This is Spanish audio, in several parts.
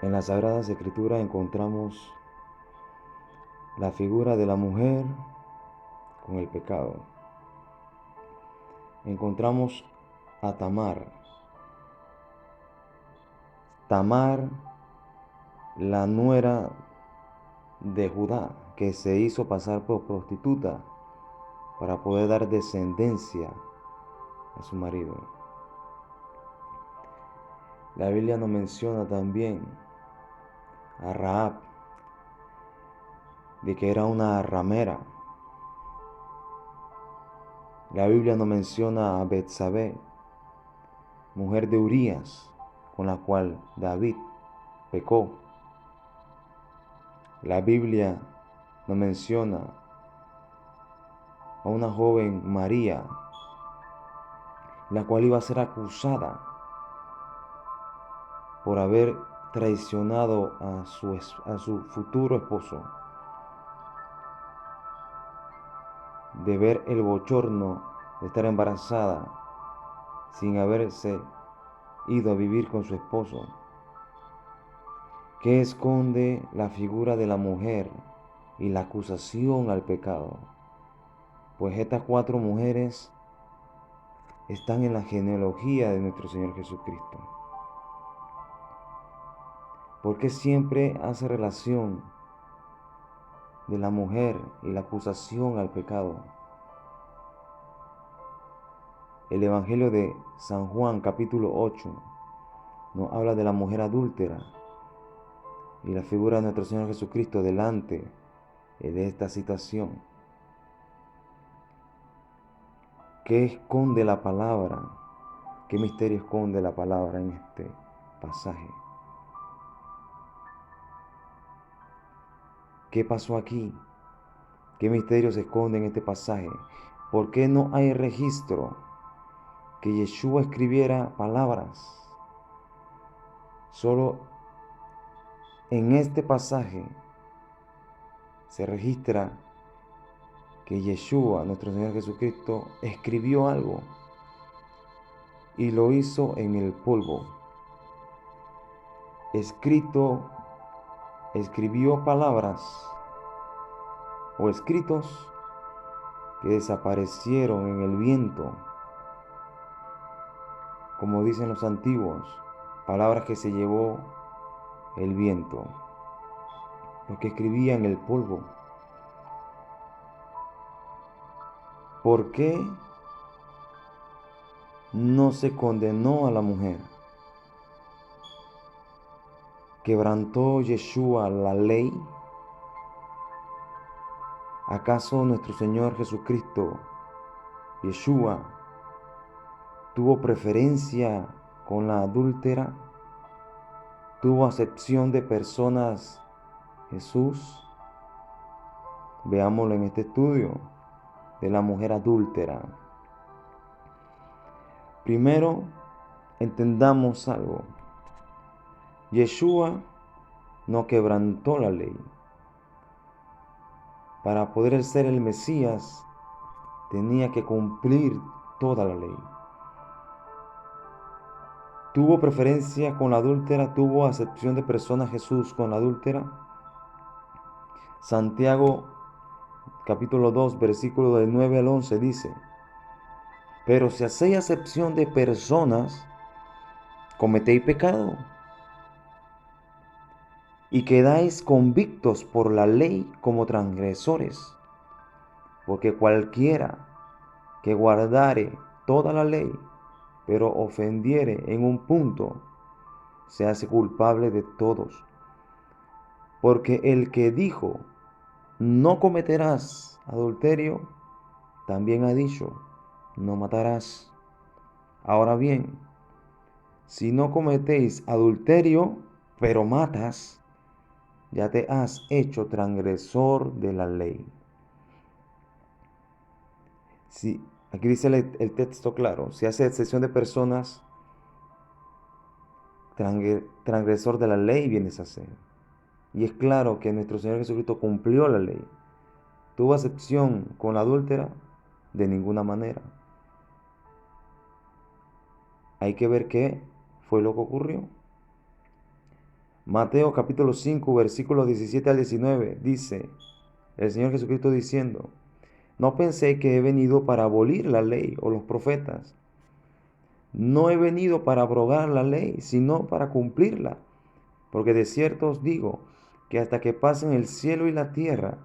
En las Sagradas Escrituras encontramos la figura de la mujer con el pecado. Encontramos a Tamar. Tamar, la nuera de Judá, que se hizo pasar por prostituta para poder dar descendencia a su marido. La Biblia nos menciona también a Rahab, de que era una ramera. La Biblia nos menciona a Betsabé, mujer de Urías, con la cual David pecó. La Biblia nos menciona a una joven María, la cual iba a ser acusada por haber traicionado a su futuro esposo, de ver el bochorno de estar embarazada sin haberse ido a vivir con su esposo. ¿Qué esconde la figura de la mujer y la acusación al pecado? Pues estas 4 mujeres están en la genealogía de nuestro Señor Jesucristo. ¿Por qué siempre hace relación de la mujer y la acusación al pecado? El Evangelio de San Juan, capítulo 8, nos habla de la mujer adúltera y la figura de nuestro Señor Jesucristo delante de esta situación. ¿Qué esconde la palabra? ¿Qué misterio esconde la palabra en este pasaje? ¿Qué pasó aquí? ¿Qué misterio se esconde en este pasaje? ¿Por qué no hay registro que Yeshua escribiera palabras? Solo en este pasaje se registra que Yeshua, nuestro Señor Jesucristo, escribió algo y lo hizo en el polvo. Escribió palabras o escritos que desaparecieron en el viento, como dicen los antiguos, palabras que se llevó el viento, lo que escribía en el polvo. ¿Por qué no se condenó a la mujer? ¿Quebrantó Yeshua la ley? ¿Acaso nuestro Señor Jesucristo, Yeshua, tuvo preferencia con la adúltera? ¿Tuvo acepción de personas Jesús? Veámoslo en este estudio de la mujer adúltera. Primero, entendamos algo. Yeshua no quebrantó la ley. Para poder ser el Mesías, tenía que cumplir toda la ley. ¿Tuvo preferencia con la adúltera? ¿Tuvo acepción de personas Jesús con la adúltera? Santiago capítulo 2, versículo del 9 al 11 dice: pero si hacéis acepción de personas, cometéis pecado y quedáis convictos por la ley como transgresores, porque cualquiera que guardare toda la ley, pero ofendiere en un punto, se hace culpable de todos. Porque el que dijo, no cometerás adulterio, también ha dicho, no matarás. Ahora bien, si no cometéis adulterio, pero matas, ya te has hecho transgresor de la ley. Si, aquí dice el texto claro, si hace excepción de personas, transgresor de la ley vienes a ser. Y es claro que nuestro Señor Jesucristo cumplió la ley. ¿Tuvo acepción con la adúltera? De ninguna manera. Hay que ver qué fue lo que ocurrió. Mateo capítulo 5, versículos 17 al 19, dice el Señor Jesucristo diciendo: no pensé que he venido para abolir la ley o los profetas. No he venido para abrogar la ley, sino para cumplirla. Porque de cierto os digo que hasta que pasen el cielo y la tierra,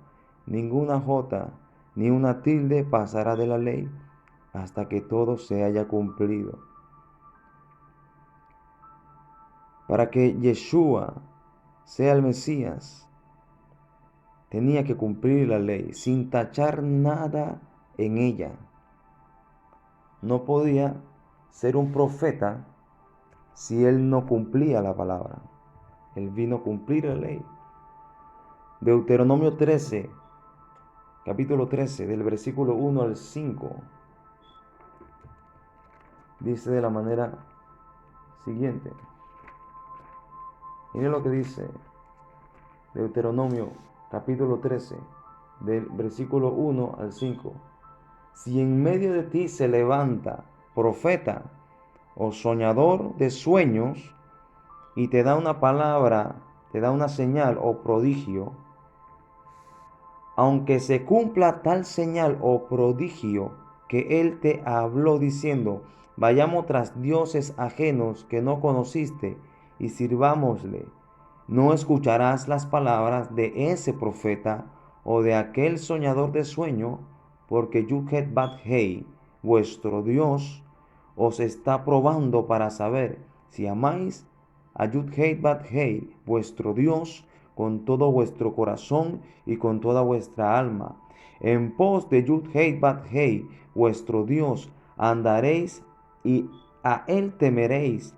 ninguna jota ni una tilde pasará de la ley, hasta que todo se haya cumplido. Para que Yeshua sea el Mesías, tenía que cumplir la ley sin tachar nada en ella. No podía ser un profeta si él no cumplía la palabra. Él vino a cumplir la ley. Deuteronomio 13, capítulo 13, del versículo 1 al 5, dice de la manera siguiente. Miren lo que dice Deuteronomio capítulo 13, del versículo 1 al 5. Si en medio de ti se levanta profeta o soñador de sueños y te da una palabra, te da una señal o prodigio, aunque se cumpla tal señal o prodigio que él te habló diciendo: vayamos tras dioses ajenos que no conociste y sirvámosle, no escucharás las palabras de ese profeta o de aquel soñador de sueño, porque Yud-Heh-Vav-Heh, vuestro Dios, os está probando para saber si amáis a Yud-Heh-Vav-Heh, vuestro Dios, con todo vuestro corazón y con toda vuestra alma. En pos de Yud-Heh-Vav-Heh, vuestro Dios, andaréis y a él temeréis.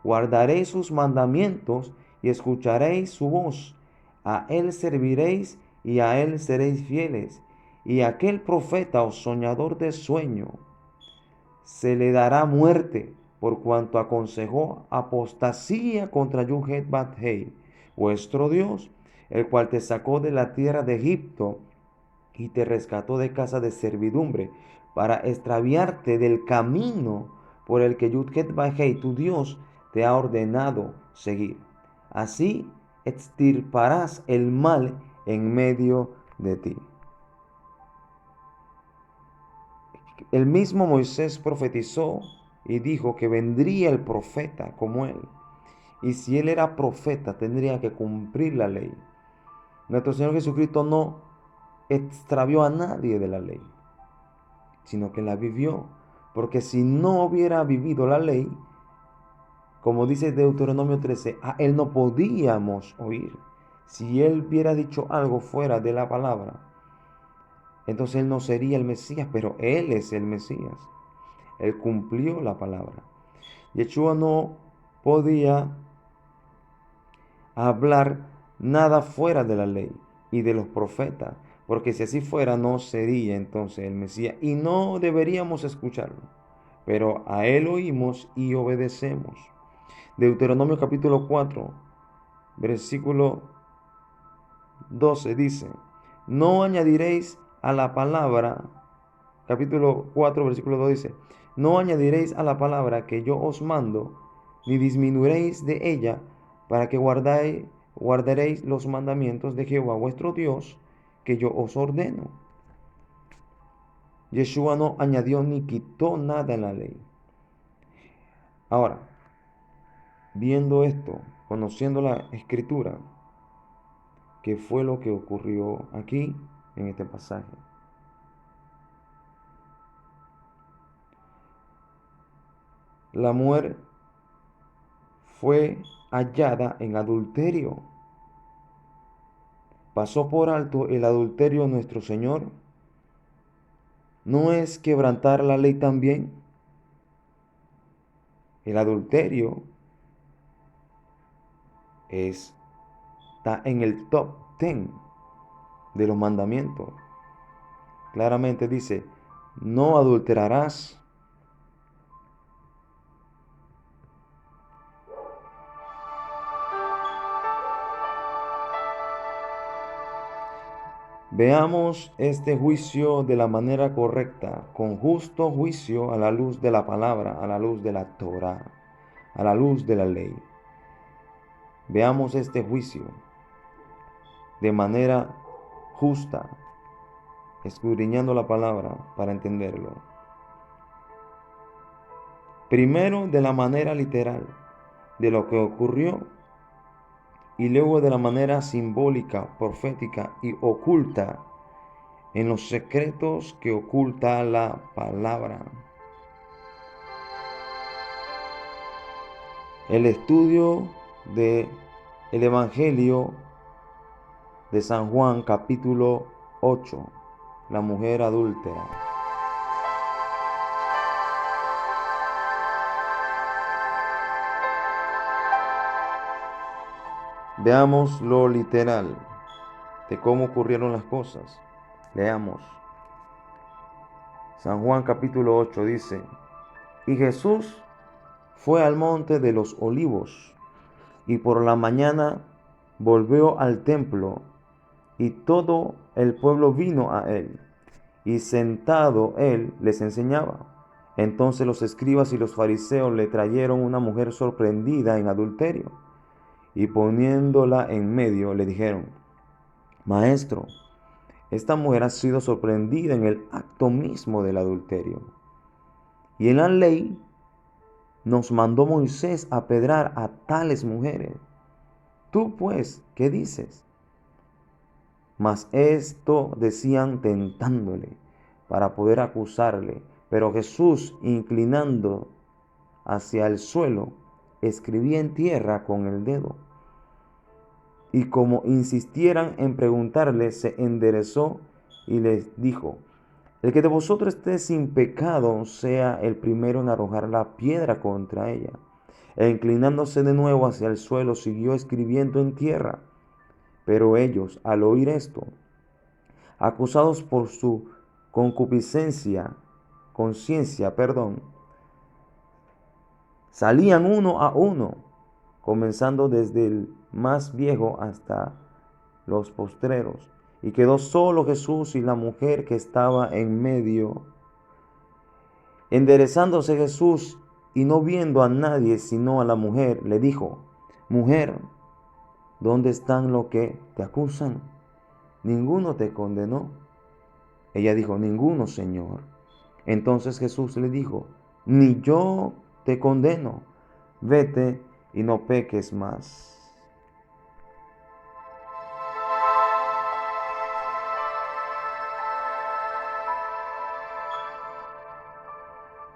Guardaréis sus mandamientos y escucharéis su voz. A él serviréis y a él seréis fieles. Y aquel profeta o soñador de sueño se le dará muerte por cuanto aconsejó apostasía contra Yud-Heh-Vav-Heh, vuestro Dios, el cual te sacó de la tierra de Egipto y te rescató de casa de servidumbre, para extraviarte del camino por el que Yud-Heh-Vav-Heh, tu Dios, te ha ordenado seguir. Así extirparás el mal en medio de ti. El mismo Moisés profetizó y dijo que vendría el profeta como él. Y si él era profeta, tendría que cumplir la ley. Nuestro Señor Jesucristo no extravió a nadie de la ley, sino que la vivió. Porque si no hubiera vivido la ley, como dice Deuteronomio 13, a él no podíamos oír. Si él hubiera dicho algo fuera de la palabra, entonces él no sería el Mesías, pero él es el Mesías. Él cumplió la palabra. Yeshua no podía hablar nada fuera de la ley y de los profetas, porque si así fuera no sería entonces el Mesías y no deberíamos escucharlo. Pero a él oímos y obedecemos. Deuteronomio capítulo 4, versículo 12 dice: no añadiréis a la palabra, capítulo 4, versículo 2 dice: no añadiréis a la palabra que yo os mando, ni disminuiréis de ella, para que guardaréis los mandamientos de Jehová vuestro Dios, que yo os ordeno. Yeshua no añadió ni quitó nada en la ley. Ahora, viendo esto, conociendo la escritura, ¿qué fue lo que ocurrió aquí en este pasaje? La mujer fue hallada en adulterio. ¿Pasó por alto el adulterio nuestro Señor? ¿No es quebrantar la ley también? El adulterio está en el top 10 de los mandamientos. Claramente dice: no adulterarás. Veamos este juicio de la manera correcta, con justo juicio a la luz de la palabra, a la luz de la Torah, a la luz de la ley. Veamos este juicio de manera justa, escudriñando la palabra para entenderlo. Primero de la manera literal de lo que ocurrió y luego de la manera simbólica, profética y oculta en los secretos que oculta la palabra. El estudio de el Evangelio de San Juan capítulo 8, la mujer adúltera. Veamos lo literal de cómo ocurrieron las cosas. Leamos. San Juan capítulo 8 dice, y Jesús fue al monte de los olivos, y por la mañana volvió al templo, y todo el pueblo vino a él, y sentado él les enseñaba. Entonces los escribas y los fariseos le trajeron una mujer sorprendida en adulterio, y poniéndola en medio le dijeron, Maestro, esta mujer ha sido sorprendida en el acto mismo del adulterio. Y en la ley nos mandó Moisés apedrar a tales mujeres. Tú pues, ¿qué dices? Mas esto decían tentándole para poder acusarle. Pero Jesús, inclinando hacia el suelo, escribía en tierra con el dedo. Y como insistieran en preguntarle, se enderezó y les dijo, el que de vosotros esté sin pecado sea el primero en arrojar la piedra contra ella. E inclinándose de nuevo hacia el suelo, siguió escribiendo en tierra. Pero ellos, al oír esto, acusados por su conciencia, salían uno a uno, comenzando desde el más viejo hasta los postreros. Y quedó solo Jesús y la mujer que estaba en medio. Enderezándose Jesús y no viendo a nadie sino a la mujer, le dijo, Mujer, ¿dónde están los que te acusan? ¿Ninguno te condenó? Ella dijo, ninguno, Señor. Entonces Jesús le dijo, ni yo te condeno, vete y no peques más.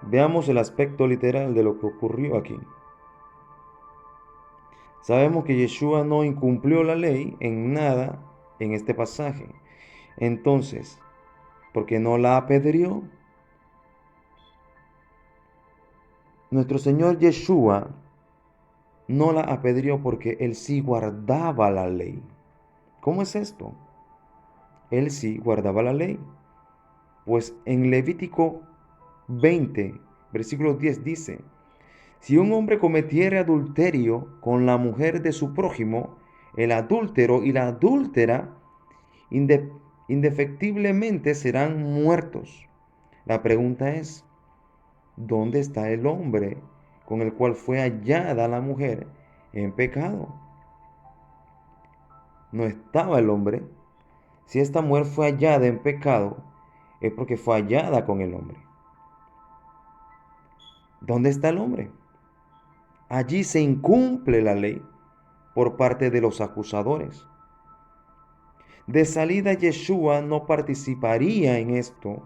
Veamos el aspecto literal de lo que ocurrió aquí. Sabemos que Yeshua no incumplió la ley en nada en este pasaje. Entonces, ¿por qué no la apedreó? Nuestro Señor Yeshua no la apedreó porque Él sí guardaba la ley. ¿Cómo es esto? Él sí guardaba la ley. Pues en Levítico 20, versículo 10 dice, si un hombre cometiere adulterio con la mujer de su prójimo, el adúltero y la adúltera indefectiblemente serán muertos. La pregunta es, ¿dónde está el hombre con el cual fue hallada la mujer en pecado? No estaba el hombre. Si esta mujer fue hallada en pecado, es porque fue hallada con el hombre. ¿Dónde está el hombre? Allí se incumple la ley por parte de los acusadores. De salida, Yeshua no participaría en esto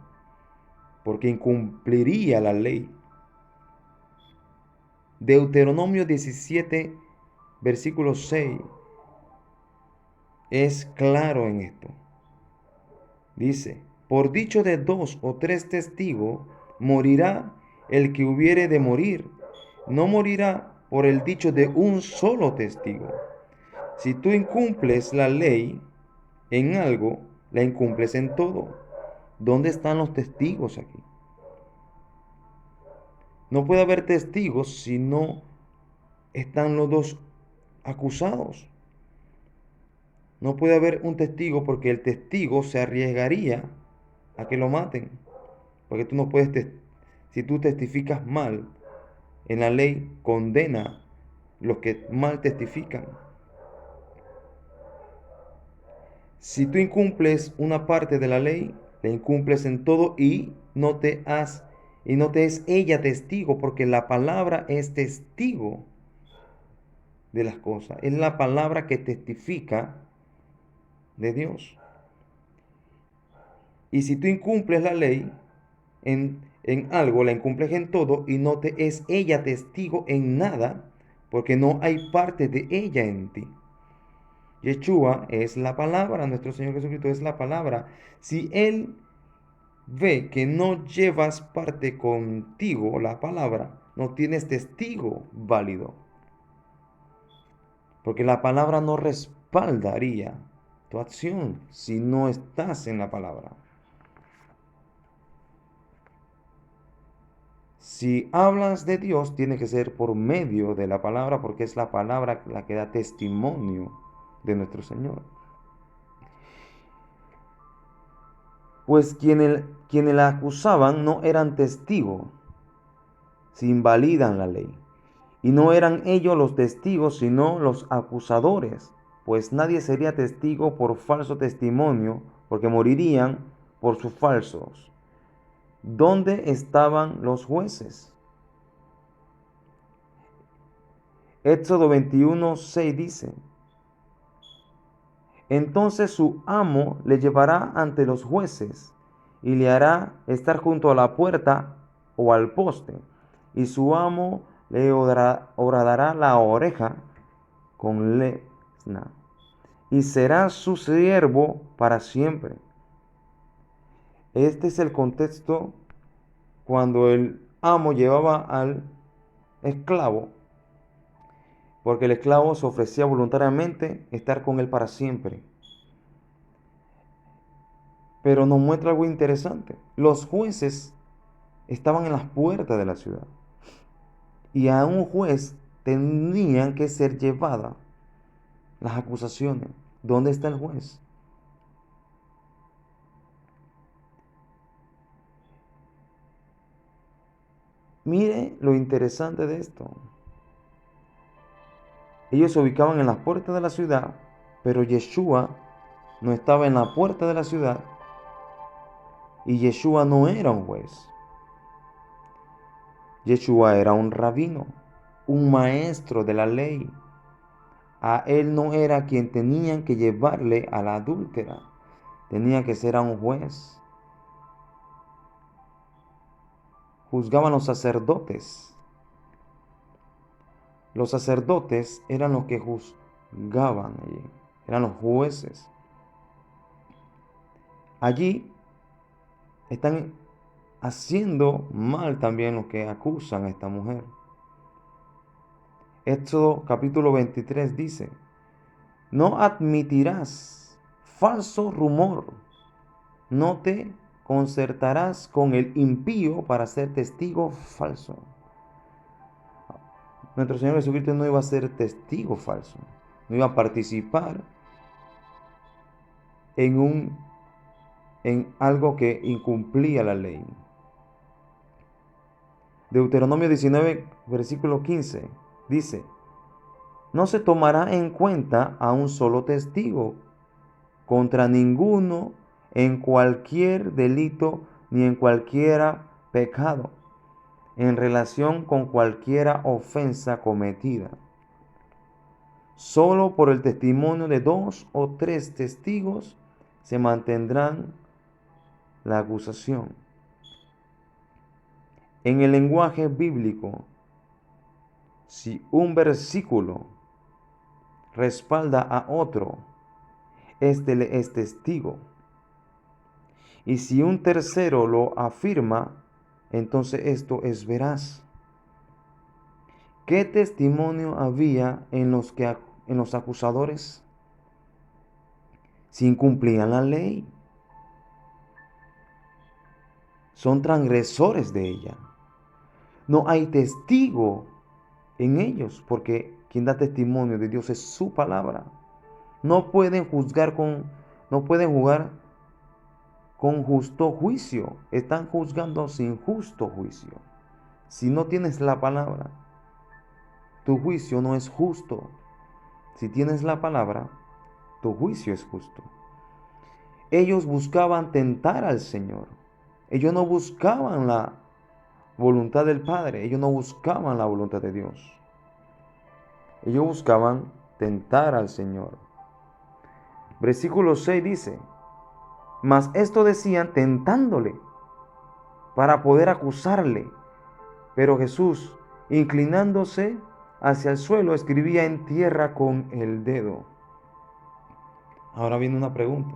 porque incumpliría la ley. Deuteronomio 17, versículo 6 es claro en esto. Dice, por dicho de 2 o 3 testigos, morirá el que hubiere de morir. No morirá por el dicho de un solo testigo. Si tú incumples la ley en algo, la incumples en todo. ¿Dónde están los testigos aquí? No puede haber testigos si no están los dos acusados. No puede haber un testigo porque el testigo se arriesgaría a que lo maten. Porque tú no puedes, si tú testificas mal, en la ley condena los que mal testifican. Si tú incumples una parte de la ley, la incumples en todo y no te es ella testigo, porque la palabra es testigo de las cosas. Es la palabra que testifica de Dios. Y si tú incumples la ley en algo, la incumples en todo y no te es ella testigo en nada, porque no hay parte de ella en ti. Yeshua es la palabra, nuestro Señor Jesucristo es la palabra. Si Él ve que no llevas parte contigo, la palabra, no tienes testigo válido, porque la palabra no respaldaría tu acción si no estás en la palabra. Si hablas de Dios, tiene que ser por medio de la palabra, porque es la palabra la que da testimonio de nuestro Señor. Pues quienes la acusaban no eran testigos, se invalidan la ley. Y no eran ellos los testigos, sino los acusadores, pues nadie sería testigo por falso testimonio, porque morirían por sus falsos. ¿Dónde estaban los jueces? Éxodo 21:6 dice: entonces su amo le llevará ante los jueces y le hará estar junto a la puerta o al poste, y su amo le horadará la oreja con lesna, y será su siervo para siempre. Este es el contexto cuando el amo llevaba al esclavo, porque el esclavo se ofrecía voluntariamente estar con él para siempre. Pero nos muestra algo interesante. Los jueces estaban en las puertas de la ciudad y a un juez tenían que ser llevadas las acusaciones. ¿Dónde está el juez? Mire lo interesante de esto. Ellos se ubicaban en las puertas de la ciudad, pero Yeshua no estaba en la puerta de la ciudad y Yeshua no era un juez. Yeshua era un rabino, un maestro de la ley. A él no era quien tenían que llevarle a la adúltera, tenía que ser a un juez. Juzgaban los sacerdotes. Los sacerdotes eran los que juzgaban allí, eran los jueces. Allí están haciendo mal también los que acusan a esta mujer. Éxodo capítulo 23 dice: no admitirás falso rumor, no te concertarás con el impío para ser testigo falso. Nuestro Señor Jesucristo no iba a ser testigo falso, no iba a participar en algo que incumplía la ley. Deuteronomio 19, versículo 15, dice: no se tomará en cuenta a un solo testigo contra ninguno en cualquier delito ni en cualquiera pecado, en relación con cualquiera ofensa cometida. Solo por el testimonio de 2 o 3 testigos se mantendrán la acusación. En el lenguaje bíblico, si un versículo respalda a otro, este le es testigo. Y si un tercero lo afirma, entonces esto es veraz. ¿Qué testimonio había en los acusadores? Si incumplían la ley, son transgresores de ella. No hay testigo en ellos, porque quien da testimonio de Dios es su palabra. No pueden no pueden jugar con justo juicio. Están juzgando sin justo juicio. Si no tienes la palabra, tu juicio no es justo. Si tienes la palabra, tu juicio es justo. Ellos buscaban tentar al Señor. Ellos no buscaban la voluntad del Padre. Ellos no buscaban la voluntad de Dios. Ellos buscaban tentar al Señor. Versículo 6 dice, mas esto decían tentándole para poder acusarle. Pero Jesús, inclinándose hacia el suelo, escribía en tierra con el dedo. Ahora viene una pregunta.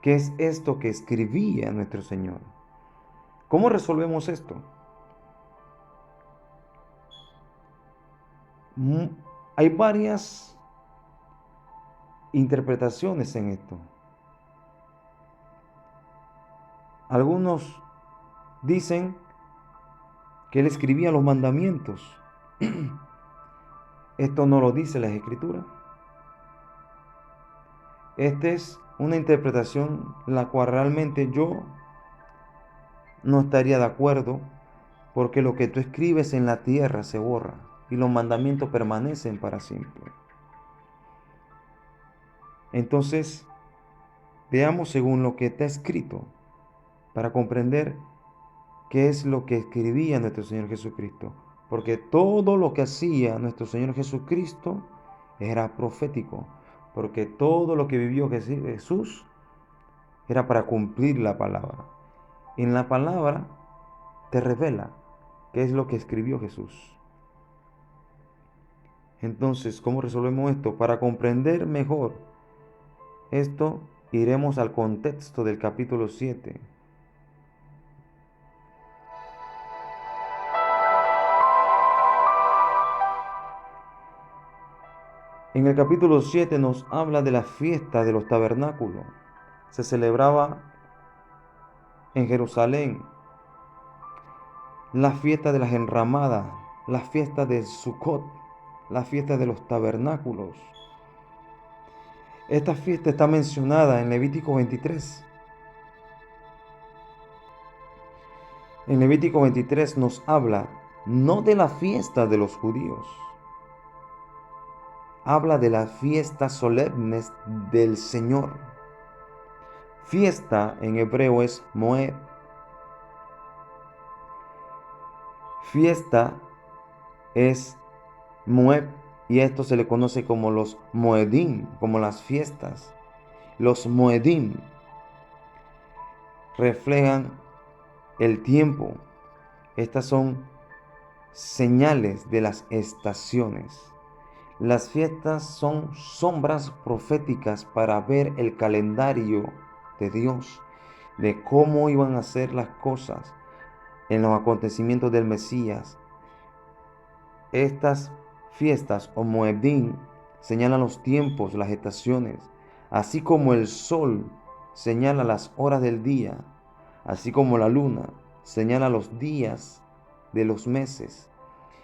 ¿Qué es esto que escribía nuestro Señor? ¿Cómo resolvemos esto? Mm, Hay varias interpretaciones en esto. Algunos dicen que él escribía los mandamientos. Esto no lo dice la Escritura. Esta es una interpretación la cual realmente yo no estaría de acuerdo, porque lo que tú escribes en la tierra se borra y los mandamientos permanecen para siempre. Entonces, veamos según lo que está escrito para comprender qué es lo que escribía nuestro Señor Jesucristo. Porque todo lo que hacía nuestro Señor Jesucristo era profético. Porque todo lo que vivió Jesús era para cumplir la palabra. En la palabra te revela qué es lo que escribió Jesús. Entonces, ¿cómo resolvemos esto? Para comprender mejor esto, iremos al contexto del capítulo 7. En el capítulo 7 nos habla de la fiesta de los tabernáculos. Se celebraba en Jerusalén la fiesta de las enramadas, la fiesta de Sukkot, la fiesta de los tabernáculos. Esta fiesta está mencionada en Levítico 23. En Levítico 23 nos habla no de la fiesta de los judíos, habla de las fiestas solemnes del Señor. Fiesta en hebreo es Moed. Fiesta es Moed y esto se le conoce como los Moedim, como las fiestas. Los Moedim reflejan el tiempo. Estas son señales de las estaciones. Las fiestas son sombras proféticas para ver el calendario de Dios, de cómo iban a ser las cosas en los acontecimientos del Mesías. Estas fiestas o Moedim señalan los tiempos, las estaciones, así como el sol señala las horas del día, así como la luna señala los días de los meses,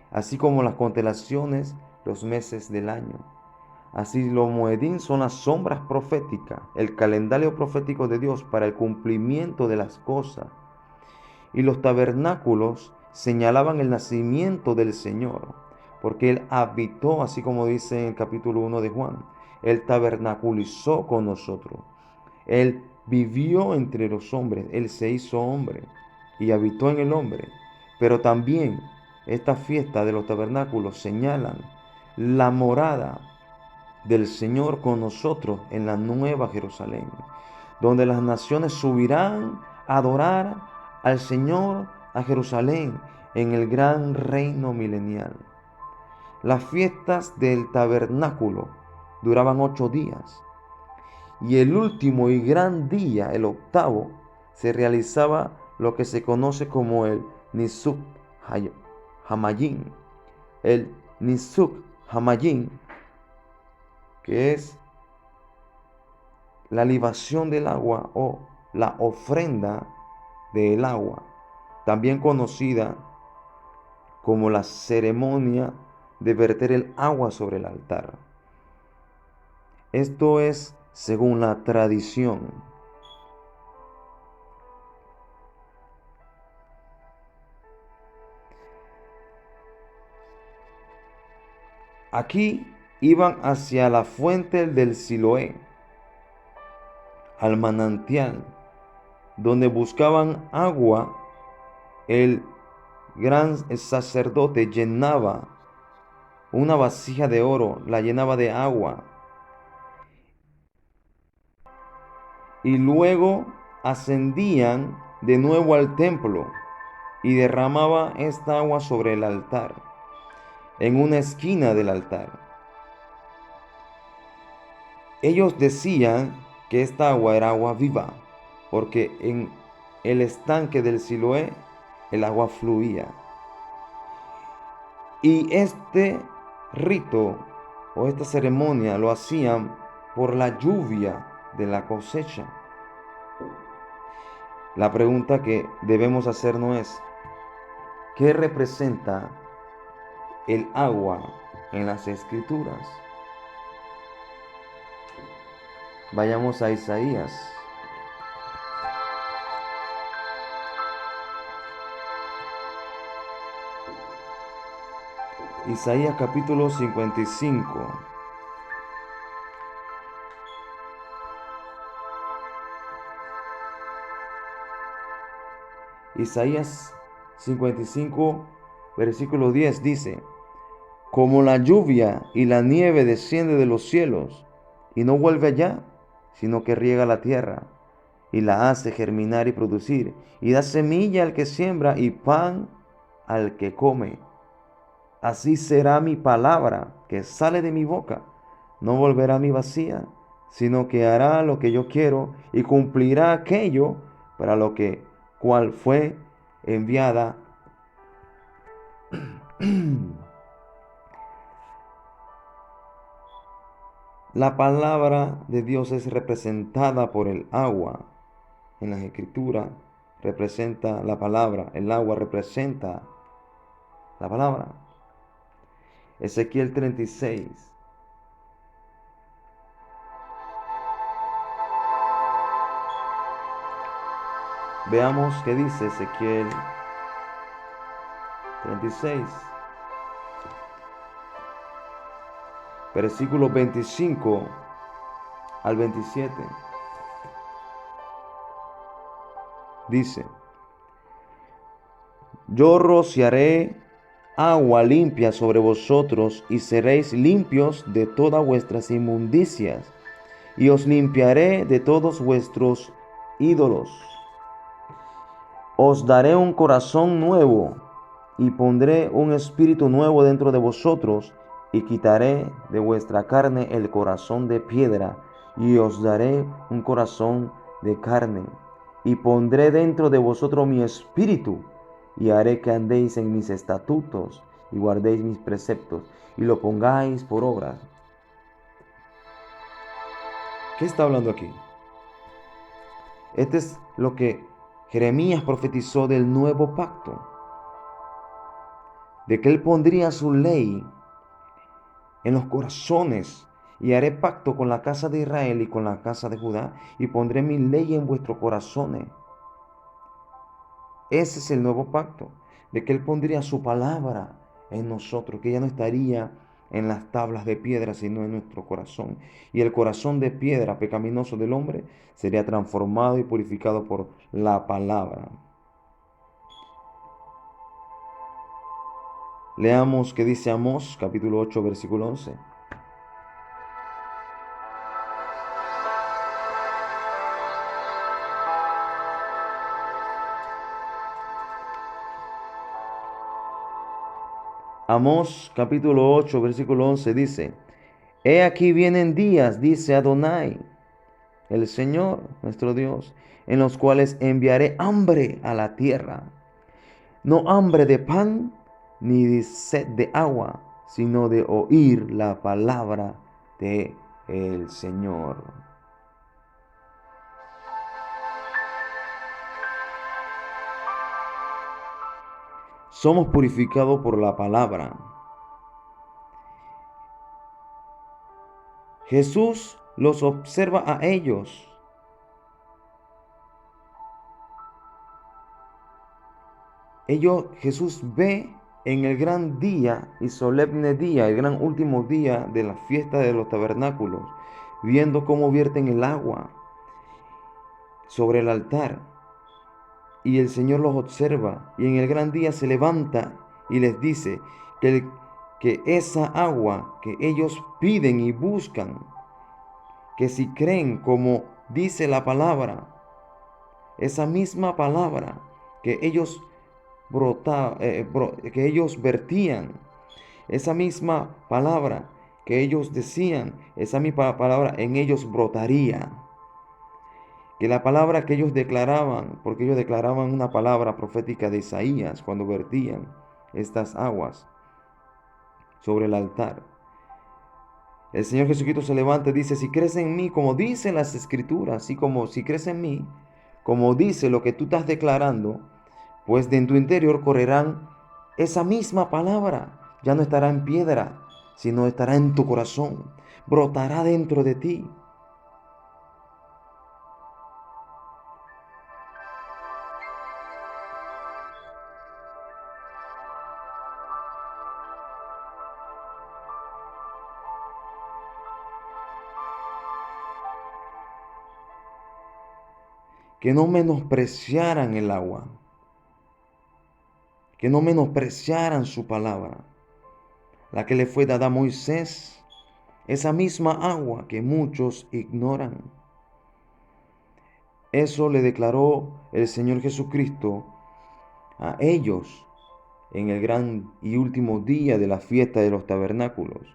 así como las constelaciones los meses del año. Así los Moedim son las sombras proféticas, el calendario profético de Dios para el cumplimiento de las cosas. Y los tabernáculos señalaban el nacimiento del Señor, porque Él habitó, así como dice en el capítulo 1 de Juan, Él tabernaculizó con nosotros. Él vivió entre los hombres, Él se hizo hombre y habitó en el hombre. Pero también esta fiesta de los tabernáculos señalan la morada del Señor con nosotros en la nueva Jerusalén, donde las naciones subirán a adorar al Señor a Jerusalén en el gran reino milenial. Las fiestas del tabernáculo duraban 8 días y el último y gran día, el octavo, se realizaba lo que se conoce como el Nisuk Hamayim. El Nisuk Hamayim, que es la libación del agua o la ofrenda del agua, también conocida como la ceremonia de verter el agua sobre el altar. Esto es según la tradición. Aquí iban hacia la fuente del Siloé, al manantial, donde buscaban agua. El gran sacerdote llenaba una vasija de oro, la llenaba de agua, y luego ascendían de nuevo al templo y derramaba esta agua sobre el altar, en una esquina del altar. Ellos decían que esta agua era agua viva, porque en el estanque del Siloé el agua fluía. Y este rito o esta ceremonia lo hacían por la lluvia de la cosecha. La pregunta que debemos hacernos es, ¿qué representa el agua en las Escrituras? Vayamos a Isaías. Isaías capítulo 55. Isaías 55, versículo 10 dice: como la lluvia y la nieve desciende de los cielos y no vuelve allá, sino que riega la tierra y la hace germinar y producir, y da semilla al que siembra y pan al que come. Así será mi palabra que sale de mi boca. No volverá a mí vacía, sino que hará lo que yo quiero y cumplirá aquello para lo que cual fue enviada. La palabra de Dios es representada por el agua. En las Escrituras representa la palabra, el agua representa la palabra. Ezequiel 36. Veamos qué dice Ezequiel 36. Versículos 25 al 27. Dice: yo rociaré agua limpia sobre vosotros y seréis limpios de todas vuestras inmundicias, y os limpiaré de todos vuestros ídolos. Os daré un corazón nuevo y pondré un espíritu nuevo dentro de vosotros, y quitaré de vuestra carne el corazón de piedra, y os daré un corazón de carne, y pondré dentro de vosotros mi espíritu, y haré que andéis en mis estatutos, y guardéis mis preceptos, y lo pongáis por obra. ¿Qué está hablando aquí? Este es lo que Jeremías profetizó del nuevo pacto, de que él pondría su ley en los corazones, y haré pacto con la casa de Israel y con la casa de Judá, y pondré mi ley en vuestros corazones. Ese es el nuevo pacto, de que él pondría su palabra en nosotros, que ya no estaría en las tablas de piedra, sino en nuestro corazón. Y el corazón de piedra pecaminoso del hombre sería transformado y purificado por la palabra. Leamos qué dice Amós, capítulo 8, versículo 11. Amós, capítulo 8, versículo 11 dice: he aquí vienen días, dice Adonai, el Señor, nuestro Dios, en los cuales enviaré hambre a la tierra. No hambre de pan, ni de sed de agua, sino de oír la palabra de el Señor. Somos purificados por la palabra. Jesús los observa a ellos. Jesús ve en el gran día y solemne día, el gran último día de la fiesta de los tabernáculos, viendo cómo vierten el agua. sobre el altar. Y el Señor los observa y en el gran día se levanta y les dice que esa agua que ellos piden y buscan, que si creen como dice la palabra, esa misma palabra que ellos que ellos vertían, esa misma palabra que ellos decían, esa misma palabra en ellos brotaría. Que la palabra que ellos declaraban, porque ellos declaraban una palabra profética de Isaías cuando vertían estas aguas sobre el altar. El Señor Jesucristo se levanta y dice, si crees en mí, como dicen las escrituras, así como si crees en mí, como dice lo que tú estás declarando, pues de en tu interior correrán esa misma palabra. Ya no estará en piedra, sino estará en tu corazón, brotará dentro de ti. Que no menospreciaran el agua, que no menospreciaran su palabra, la que le fue dada a Moisés, esa misma agua que muchos ignoran. Eso le declaró el Señor Jesucristo a ellos en el gran y último día de la fiesta de los tabernáculos,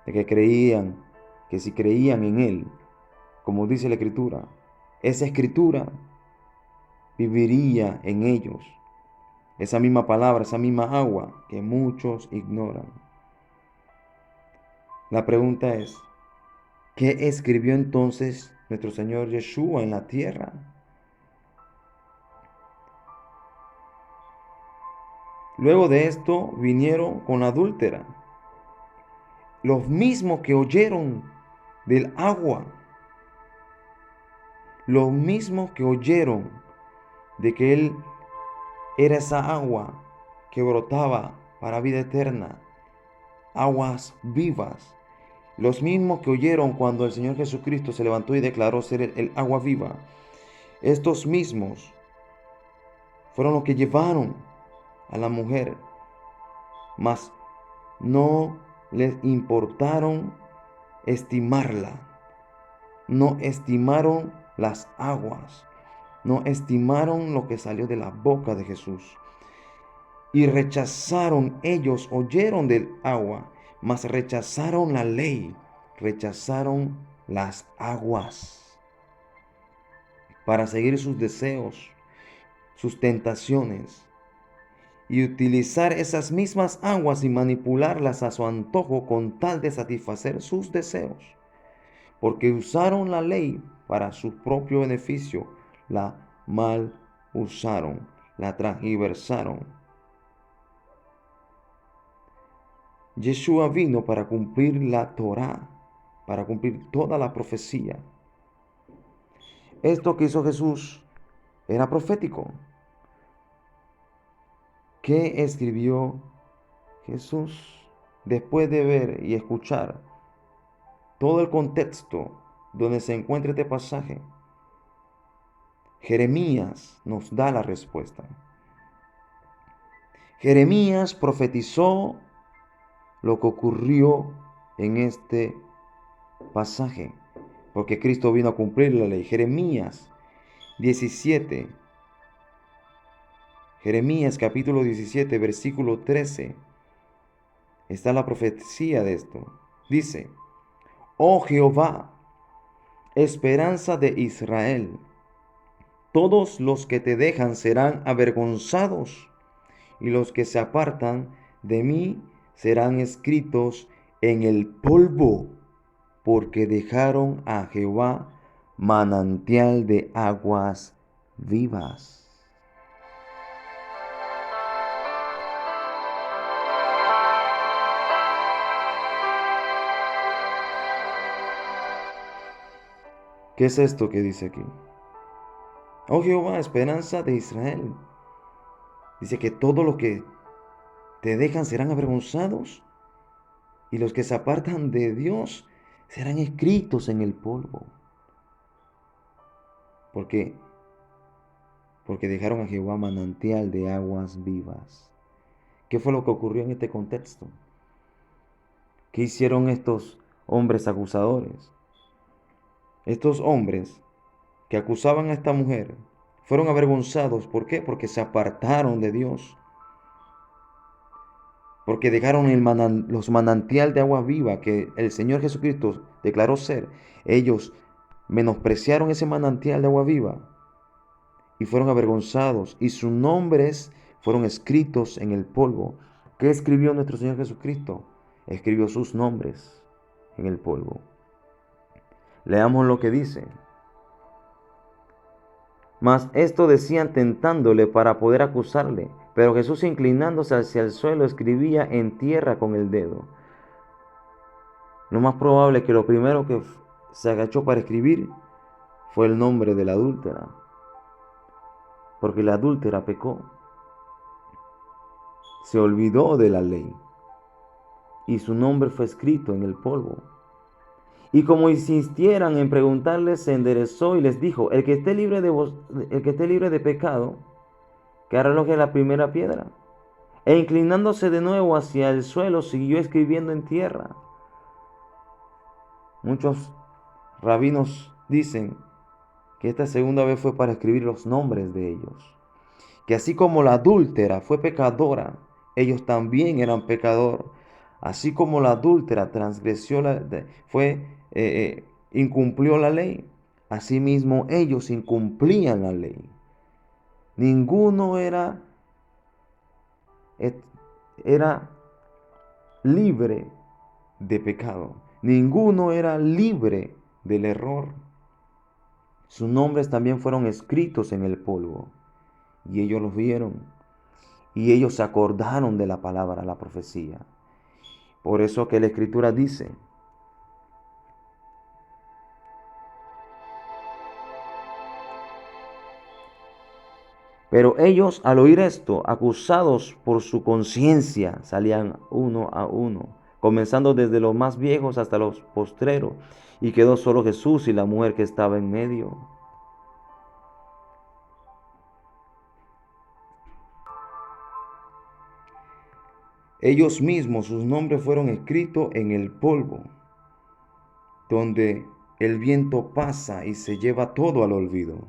de que creían, que si creían en Él, como dice la Escritura, esa Escritura viviría en ellos. Esa misma palabra, esa misma agua que muchos ignoran. La pregunta es, ¿qué escribió entonces nuestro Señor Yeshua en la tierra? Luego de esto vinieron con la adúltera, los mismos que oyeron del agua, los mismos que oyeron de que Él era esa agua que brotaba para vida eterna, aguas vivas. Los mismos que oyeron cuando el Señor Jesucristo se levantó y declaró ser el agua viva. Estos mismos fueron los que llevaron a la mujer, mas no les importaron estimarla. No estimaron las aguas. No estimaron lo que salió de la boca de Jesús. Y rechazaron, ellos oyeron del agua, mas rechazaron la ley, rechazaron las aguas para seguir sus deseos, sus tentaciones y utilizar esas mismas aguas y manipularlas a su antojo con tal de satisfacer sus deseos, porque usaron la ley para su propio beneficio, la mal usaron, la transgiversaron. Yeshua vino para cumplir la Torá, para cumplir toda la profecía. Esto que hizo Jesús era profético. ¿Qué escribió Jesús después de ver y escuchar todo el contexto donde se encuentra este pasaje? Jeremías nos da la respuesta. Jeremías profetizó lo que ocurrió en este pasaje, porque Cristo vino a cumplir la ley. Jeremías 17, Jeremías capítulo 17, versículo 13, está la profecía de esto. Dice, oh Jehová, esperanza de Israel, todos los que te dejan serán avergonzados, y los que se apartan de mí serán escritos en el polvo, porque dejaron a Jehová manantial de aguas vivas. ¿Qué es esto que dice aquí? Oh Jehová, esperanza de Israel. Dice que todos los que te dejan serán avergonzados y los que se apartan de Dios serán escritos en el polvo. Porque, porque dejaron a Jehová manantial de aguas vivas. ¿Qué fue lo que ocurrió en este contexto? ¿Qué hicieron estos hombres acusadores? Estos hombres que acusaban a esta mujer fueron avergonzados. ¿Por qué? Porque se apartaron de Dios. Porque dejaron los manantial de agua viva que el Señor Jesucristo declaró ser. Ellos menospreciaron ese manantial de agua viva y fueron avergonzados, y sus nombres fueron escritos en el polvo. ¿Qué escribió nuestro Señor Jesucristo? Escribió sus nombres en el polvo. Leamos lo que dice. Mas esto decían tentándole para poder acusarle. Pero Jesús, inclinándose hacia el suelo, escribía en tierra con el dedo. Lo más probable es que lo primero que se agachó para escribir fue el nombre de la adúltera. Porque la adúltera pecó. Se olvidó de la ley. Y su nombre fue escrito en el polvo. Y como insistieran en preguntarle, se enderezó y les dijo: el que esté libre de pecado, que arroje la primera piedra. E inclinándose de nuevo hacia el suelo, siguió escribiendo en tierra. Muchos rabinos dicen que esta segunda vez fue para escribir los nombres de ellos. Que así como la adúltera fue pecadora, ellos también eran pecadores. Así como la adúltera incumplió la ley, asimismo ellos incumplían la ley. Ninguno era libre de pecado. Ninguno era libre del error. Sus nombres también fueron escritos en el polvo, y ellos los vieron, y ellos se acordaron de la palabra, la profecía. Por eso que la Escritura dice: pero ellos, al oír esto, acusados por su conciencia, salían uno a uno, comenzando desde los más viejos hasta los postreros, y quedó solo Jesús y la mujer que estaba en medio. Ellos mismos, sus nombres fueron escritos en el polvo, donde el viento pasa y se lleva todo al olvido.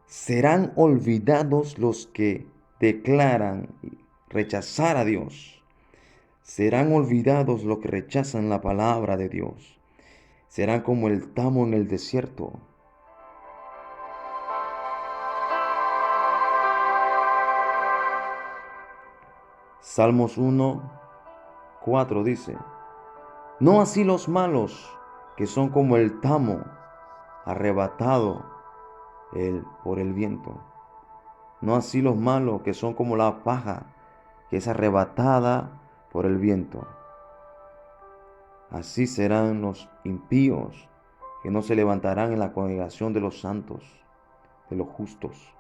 Serán olvidados los que declaran rechazar a Dios. Serán olvidados los que rechazan la palabra de Dios. Serán como el tamo en el desierto. Salmos 1:4 dice: no así los malos, que son como el tamo arrebatado por el viento. No así los malos, que son como la paja que es arrebatada por el viento. Así serán los impíos, que no se levantarán en la congregación de los santos, de los justos.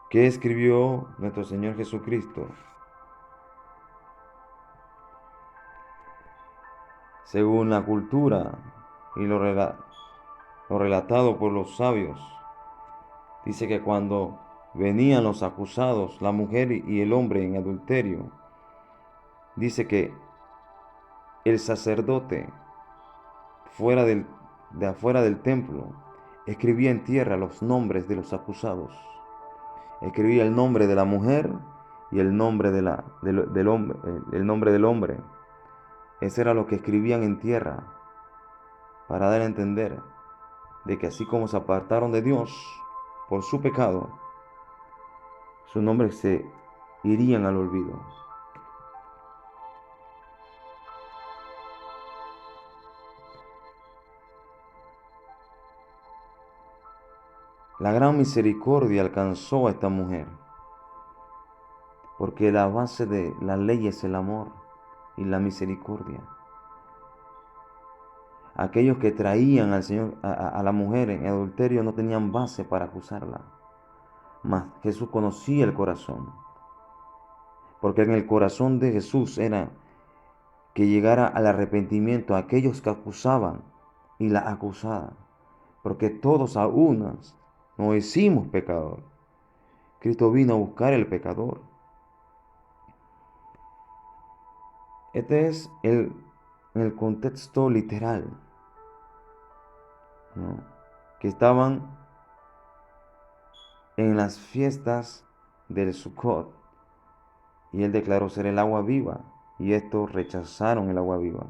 ¿Qué escribió nuestro Señor Jesucristo? Según la cultura y lo relatado por los sabios, dice que cuando venían los acusados, la mujer y el hombre en adulterio, dice que el sacerdote de afuera del templo escribía en tierra los nombres de los acusados. Escribía el nombre de la mujer y el nombre del hombre, el nombre del hombre. Ese era lo que escribían en tierra, para dar a entender de que así como se apartaron de Dios por su pecado, sus nombres se irían al olvido. La gran misericordia alcanzó a esta mujer, porque la base de la ley es el amor y la misericordia. Aquellos que traían al Señor, a la mujer en adulterio, no tenían base para acusarla. Mas Jesús conocía el corazón, porque en el corazón de Jesús era que llegara al arrepentimiento a aquellos que acusaban, y la acusada, porque todos a unas nos hicimos pecador. Cristo vino a buscar el pecador. Este es el contexto literal, ¿no? Que estaban en las fiestas del Sukkot, y él declaró ser el agua viva, y estos rechazaron el agua viva.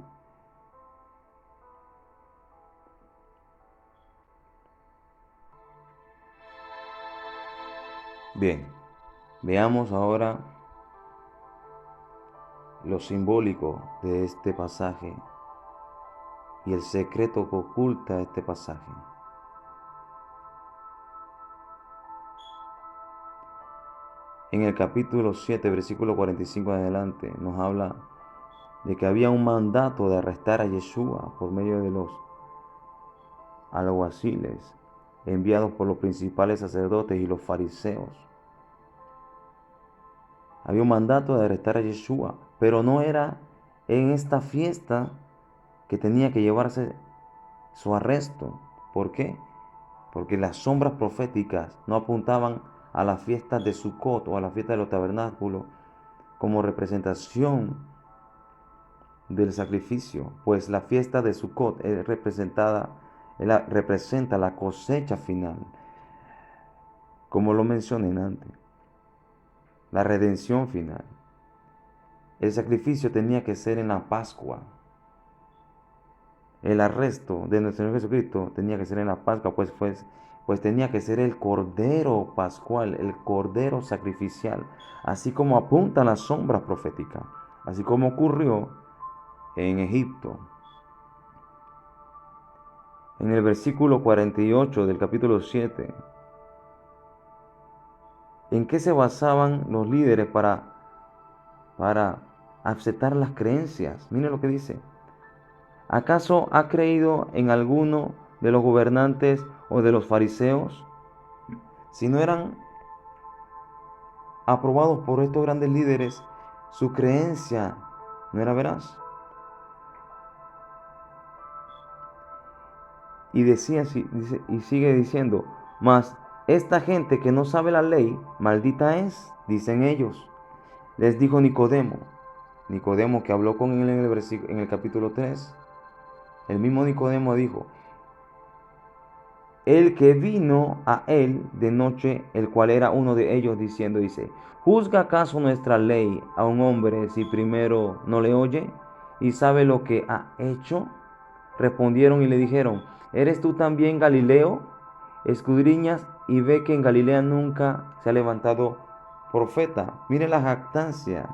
Bien, veamos ahora lo simbólico de este pasaje y el secreto que oculta este pasaje. En el capítulo 7, versículo 45 en adelante, nos habla de que había un mandato de arrestar a Yeshua por medio de los alguaciles enviados por los principales sacerdotes y los fariseos. Había un mandato de arrestar a Yeshua, pero no era en esta fiesta que tenía que llevarse su arresto. ¿Por qué? Porque las sombras proféticas no apuntaban a la fiesta de Sukkot o a la fiesta de los tabernáculos como representación del sacrificio, pues la fiesta de Sukkot representa la cosecha final, como lo mencioné antes, la redención final. El sacrificio tenía que ser en la Pascua. El arresto de nuestro Señor Jesucristo tenía que ser en la Pascua, pues tenía que ser el Cordero Pascual, el Cordero Sacrificial, así como apuntan las sombras proféticas, así como ocurrió en Egipto. En el versículo 48 del capítulo 7, ¿en qué se basaban los líderes para aceptar las creencias? Miren lo que dice. ¿Acaso ha creído en alguno de los gobernantes o de los fariseos? Si no eran aprobados por estos grandes líderes, su creencia no era veraz. Y decía, y sigue diciendo, mas esta gente que no sabe la ley, maldita es, dicen ellos. Les dijo Nicodemo que habló con él en el capítulo 3, el mismo Nicodemo dijo, el que vino a él de noche, el cual era uno de ellos, diciendo, dice, ¿juzga acaso nuestra ley a un hombre si primero no le oye y sabe lo que ha hecho? Respondieron y le dijeron, ¿eres tú también Galileo? Escudriñas y ve que en Galilea nunca se ha levantado profeta. Mire la jactancia,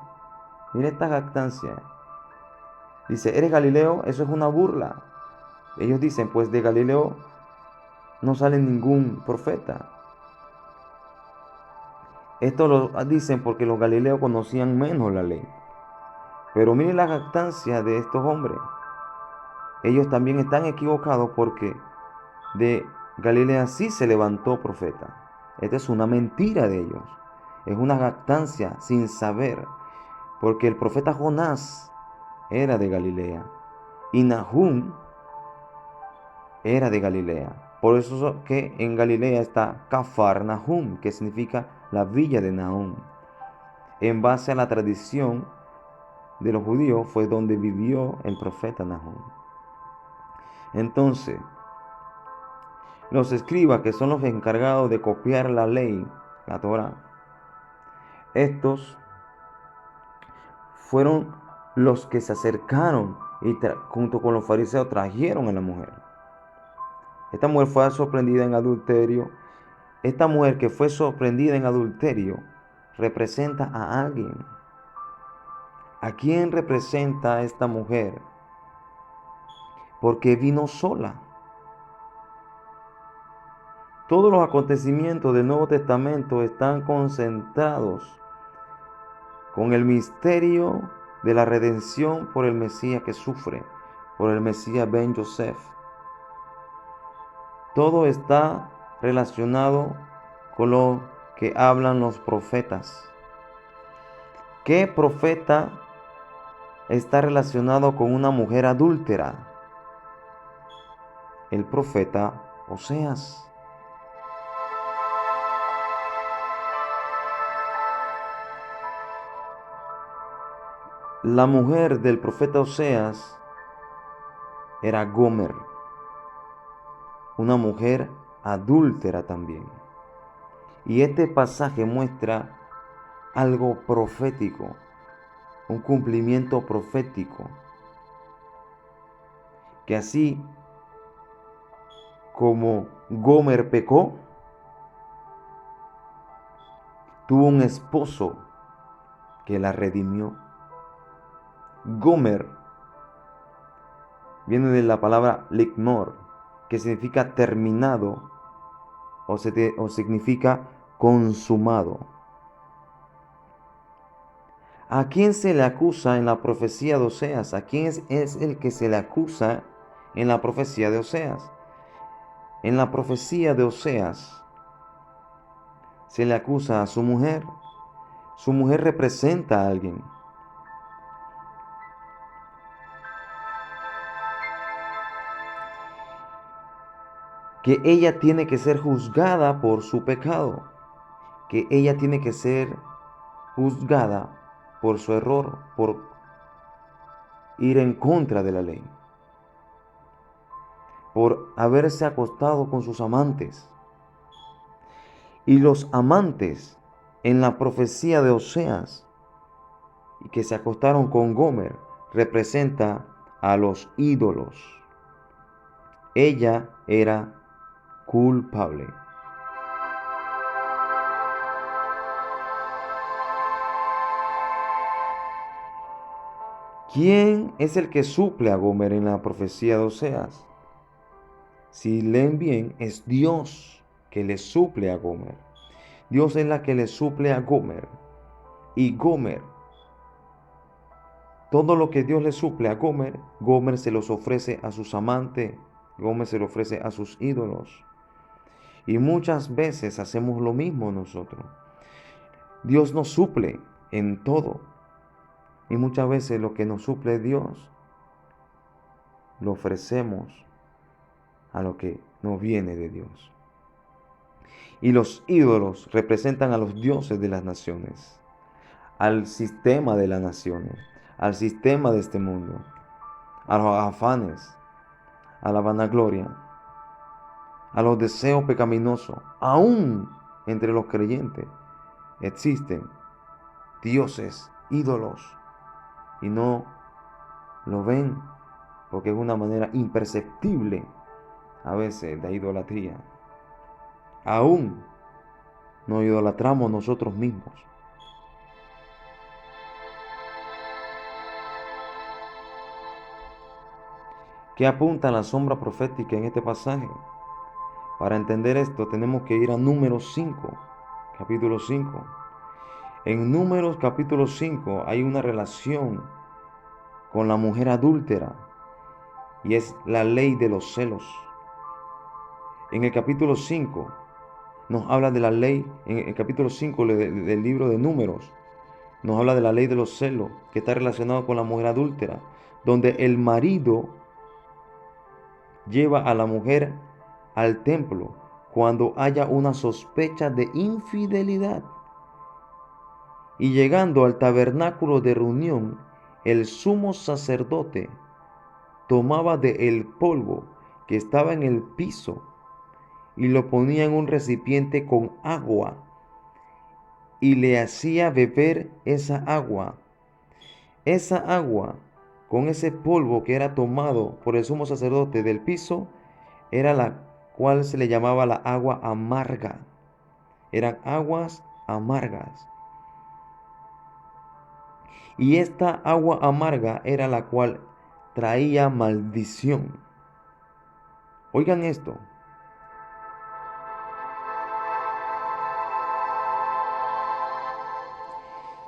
mire esta jactancia. Dice, ¿eres Galileo? Eso es una burla. Ellos dicen, pues de Galileo no sale ningún profeta. Esto lo dicen porque los galileos conocían menos la ley. Pero miren la jactancia de estos hombres. Ellos también están equivocados porque de Galilea sí se levantó profeta. Esta es una mentira de ellos. Es una jactancia sin saber. Porque el profeta Jonás era de Galilea. Y Nahum era de Galilea. Por eso que en Galilea está Kafar Nahum, que significa la villa de Nahum. En base a la tradición de los judíos fue donde vivió el profeta Nahum. Entonces, los escribas, que son los encargados de copiar la ley, la Torá, estos fueron los que se acercaron y junto con los fariseos trajeron a la mujer. Esta mujer fue sorprendida en adulterio. Esta mujer que fue sorprendida en adulterio representa a alguien. ¿A quién representa esta mujer? Porque vino sola. Todos los acontecimientos del Nuevo Testamento están concentrados con el misterio de la redención por el Mesías que sufre, por el Mesías Ben Yosef. Todo está relacionado con lo que hablan los profetas. ¿Qué profeta está relacionado con una mujer adúltera? el profeta Oseas. La mujer del profeta Oseas era Gomer, una mujer adúltera también. Y este pasaje muestra algo profético, un cumplimiento profético, que así como Gomer pecó, tuvo un esposo que la redimió. Gomer viene de la palabra ligmor, que significa terminado o significa consumado. ¿A quién se le acusa en la profecía de Oseas? ¿A quién es el que se le acusa en la profecía de Oseas? En la profecía de Oseas se le acusa a su mujer. Su mujer representa a alguien. Que ella tiene que ser juzgada por su pecado. Que ella tiene que ser juzgada por su error, por ir en contra de la ley, por haberse acostado con sus amantes. Y los amantes en la profecía de Oseas, y que se acostaron con Gomer, representa a los ídolos. Ella era culpable. ¿Quién es el que suple a Gomer en la profecía de Oseas? Si leen bien, es Dios que le suple a Gomer. Dios es la que le suple a Gomer. Y Gomer, todo lo que Dios le suple a Gomer, Gomer se los ofrece a sus amantes, Gomer se lo ofrece a sus ídolos. Y muchas veces hacemos lo mismo nosotros. Dios nos suple en todo. Y muchas veces lo que nos suple Dios, lo ofrecemos a lo que no viene de Dios. Y los ídolos representan a los dioses de las naciones, al sistema de las naciones, al sistema de este mundo, a los afanes, a la vanagloria, a los deseos pecaminosos. Aún entre los creyentes existen dioses, ídolos, y no lo ven porque es una manera imperceptible a veces de idolatría. Aún nos idolatramos nosotros mismos. ¿Qué apunta la sombra profética en este pasaje? Para entender esto tenemos que ir a Números 5, capítulo 5. En Números capítulo 5 hay una relación con la mujer adúltera y es la ley de los celos. En el capítulo 5 nos habla de la ley, en el capítulo 5 del libro de Números, nos habla de la ley de los celos, que está relacionado con la mujer adúltera, donde el marido lleva a la mujer al templo cuando haya una sospecha de infidelidad. Y llegando al tabernáculo de reunión, el sumo sacerdote tomaba de el polvo que estaba en el piso y lo ponía en un recipiente con agua y le hacía beber esa agua. Esa agua, con ese polvo que era tomado por el sumo sacerdote del piso, era la cual se le llamaba la agua amarga. Eran aguas amargas. Y esta agua amarga era la cual traía maldición. Oigan esto.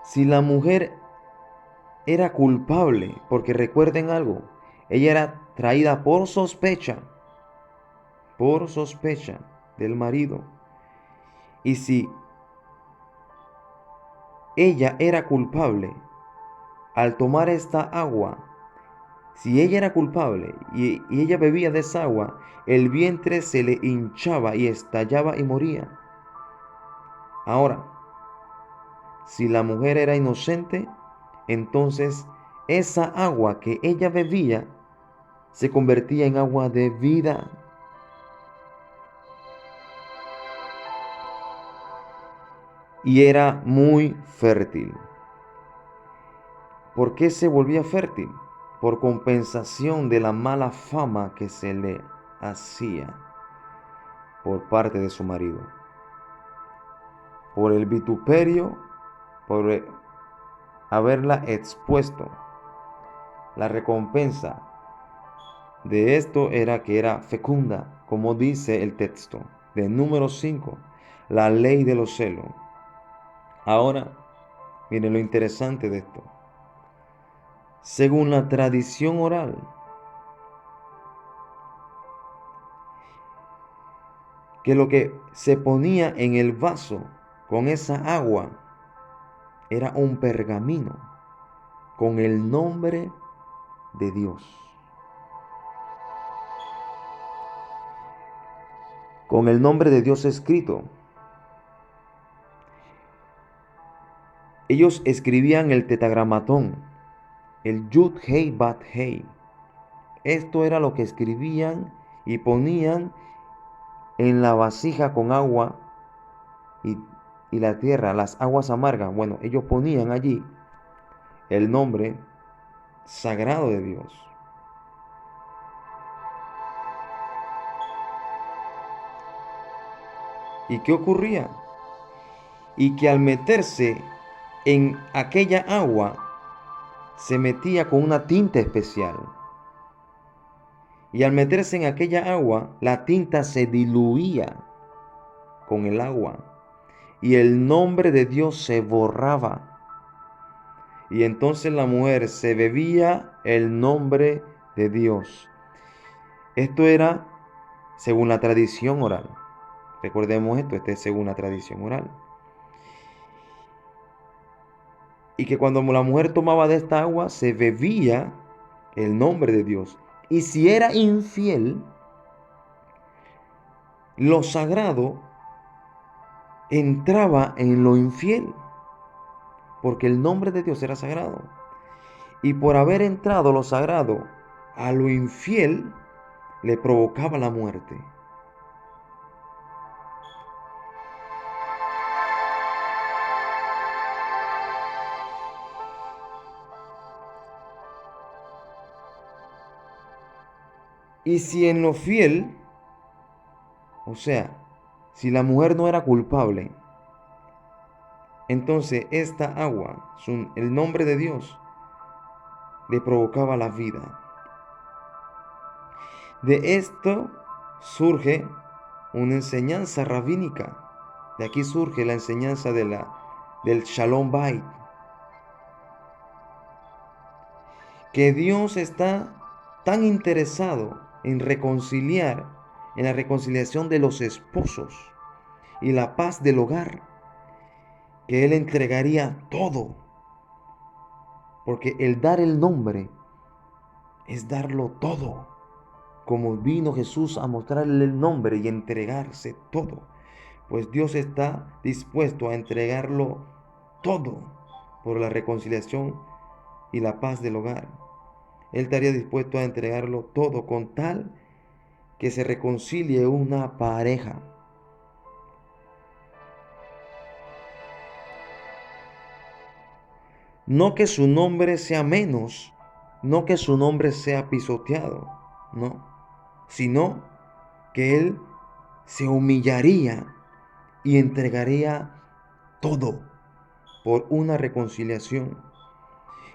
Si la mujer era culpable, porque recuerden algo, ella era traída por sospecha del marido. Y si ella era culpable, al tomar esta agua, Si ella era culpable y ella bebía de esa agua, el vientre se le hinchaba y estallaba y moría. Ahora, si la mujer era inocente, entonces esa agua que ella bebía se convertía en agua de vida. Y era muy fértil. ¿Por qué se volvía fértil? Por compensación de la mala fama que se le hacía por parte de su marido. Por el vituperio, por haberla expuesto. La recompensa de esto era que era fecunda, como dice el texto de número 5, la ley de los celos. Ahora, miren lo interesante de esto. Según la tradición oral, que lo que se ponía en el vaso con esa agua era un pergamino con el nombre de Dios. Con el nombre de Dios escrito. Ellos escribían el tetragramatón, el Yud Hei Bat Hei. Esto era lo que escribían y ponían en la vasija con agua y, y la tierra, las aguas amargas. Bueno, ellos ponían allí el nombre sagrado de Dios. ¿Y qué ocurría? Y que al meterse en aquella agua se metía con una tinta especial. Y al meterse en aquella agua, la tinta se diluía con el agua y el nombre de Dios se borraba. Y entonces la mujer se bebía el nombre de Dios. Esto era según la tradición oral. Recordemos esto, este es según la tradición oral. Y que cuando la mujer tomaba de esta agua, se bebía el nombre de Dios. Y si era infiel, lo sagrado entraba en lo infiel, porque el nombre de Dios era sagrado. Y por haber entrado lo sagrado a lo infiel, le provocaba la muerte. Y si en lo fiel, o sea, si la mujer no era culpable, entonces esta agua, el nombre de Dios, le provocaba la vida. De esto surge una enseñanza rabínica. De aquí surge la enseñanza del Shalom Bait. Que Dios está tan interesado en reconciliar, en la reconciliación de los esposos y la paz del hogar, que Él entregaría todo. Porque el dar el nombre es darlo todo. Como vino Jesús a mostrarle el nombre y entregarse todo. Pues Dios está dispuesto a entregarlo todo por la reconciliación y la paz del hogar. Él estaría dispuesto a entregarlo todo con tal que se reconcilie una pareja. No que su nombre sea menos, no que su nombre sea pisoteado, no, sino que Él se humillaría y entregaría todo por una reconciliación.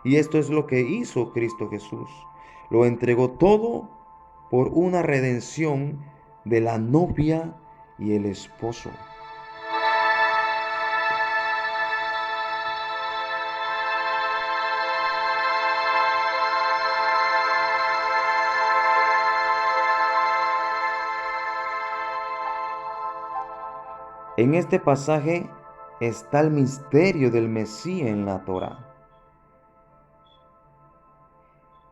Y esto es lo que hizo Cristo Jesús. Lo entregó todo por una redención de la novia y el esposo. En este pasaje está el misterio del Mesías en la Torá.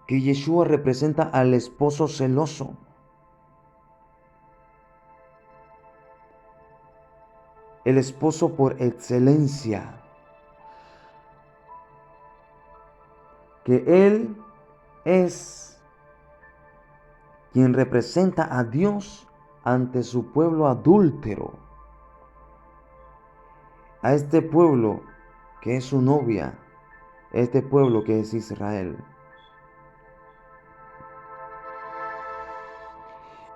que Yeshua representa al esposo celoso. El esposo por excelencia. Que Él es quien representa a Dios ante su pueblo adúltero. A este pueblo que es su novia, este pueblo que es Israel.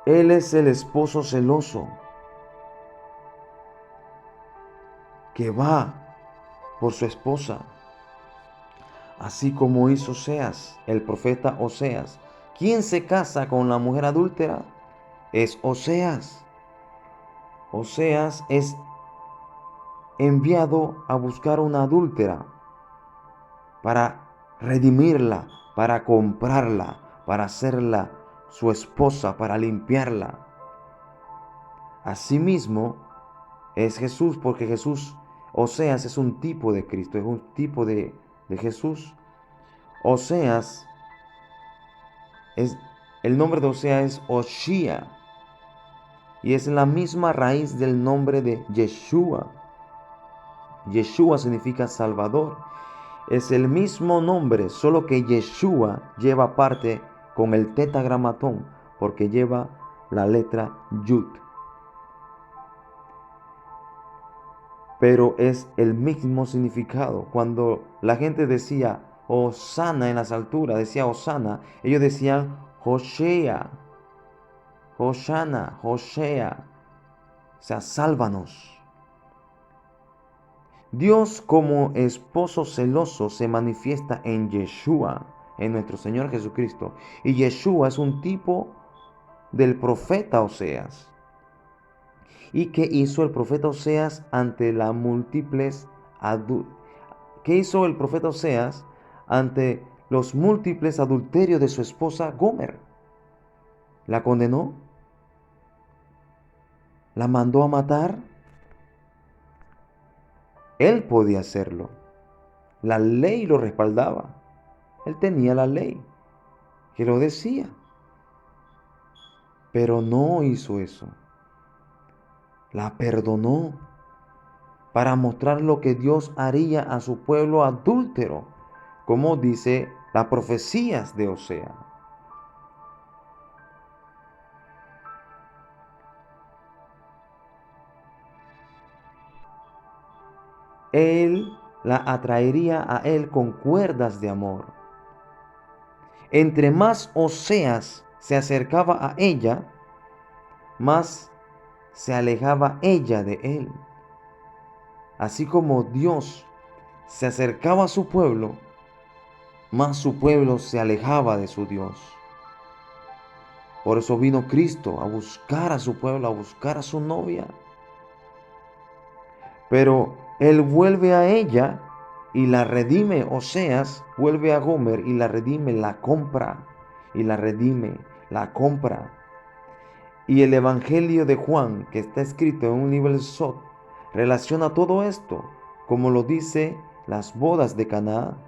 Él es el esposo celoso que va por su esposa, así como hizo Oseas, el profeta Oseas. ¿Quién se casa con la mujer adúltera? Es Oseas. Oseas es enviado a buscar una adúltera para redimirla, para comprarla, para hacerla su esposa, para limpiarla. Asimismo es Jesús, porque Jesús, Oseas es un tipo de Cristo, es un tipo de Jesús. Oseas es, el nombre de Oseas es Oshía, y es la misma raíz del nombre de Yeshua. Yeshua significa Salvador. Es el mismo nombre, solo que Yeshua lleva parte con el tetragramatón, porque lleva la letra Yud. Pero es el mismo significado. Cuando la gente decía Hosana en las alturas, decía Hosana, ellos decían Hoshea, Hoshana, Hoshea, o sea, sálvanos. Dios como esposo celoso se manifiesta en Yeshua, en nuestro Señor Jesucristo. Y Yeshua es un tipo del profeta Oseas. ¿Y qué hizo el profeta Oseas ante las múltiples ¿Qué hizo el profeta Oseas ante los múltiples adulterios de su esposa Gomer? ¿La condenó? ¿La mandó a matar? Él podía hacerlo. La ley lo respaldaba. Él tenía la ley que lo decía. Pero no hizo eso. La perdonó para mostrar lo que Dios haría a su pueblo adúltero, como dice las profecías de Osea. Él la atraería a él con cuerdas de amor. Entre más Oseas se acercaba a ella, más se alejaba ella de él. Así como Dios se acercaba a su pueblo, más su pueblo se alejaba de su Dios. Por eso vino Cristo a buscar a su pueblo, a buscar a su novia. Pero Él vuelve a ella y la redime. Oseas vuelve a Gomer y la redime, la compra. Y la redime, la compra. Y el Evangelio de Juan, que está escrito en un libro de Sot, relaciona todo esto, como lo dice las bodas de Caná,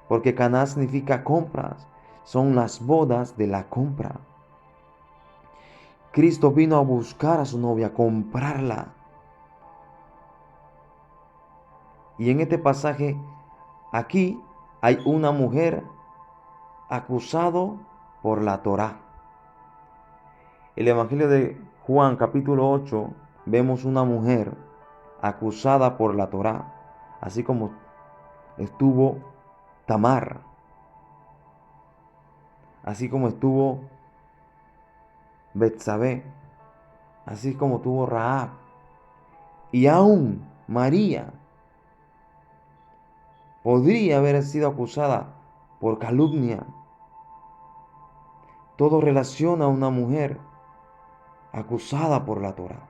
porque Caná significa compras, son las bodas de la compra. Cristo vino a buscar a su novia, a comprarla. Y en este pasaje, aquí hay una mujer acusado por la Torá. El Evangelio de Juan capítulo 8, vemos una mujer acusada por la Torá, así como estuvo Tamar, así como estuvo Betsabé, así como tuvo Rahab, y aún María podría haber sido acusada por calumnia. Todo relaciona a una mujer acusada por la Torá.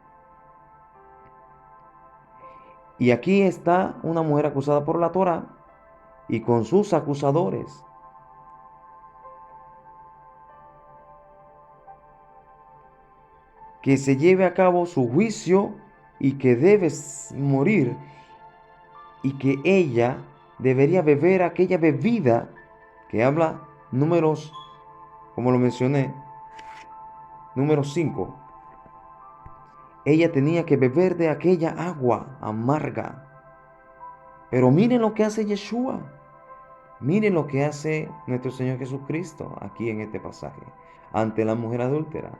Y aquí está una mujer acusada por la Torá y con sus acusadores. Que se lleve a cabo su juicio y que debe morir y que ella debería beber aquella bebida que habla Números como lo mencioné, número 5, ella tenía que beber de aquella agua amarga. Pero miren lo que hace Yeshua. Miren lo que hace nuestro Señor Jesucristo aquí en este pasaje, ante la mujer adúltera.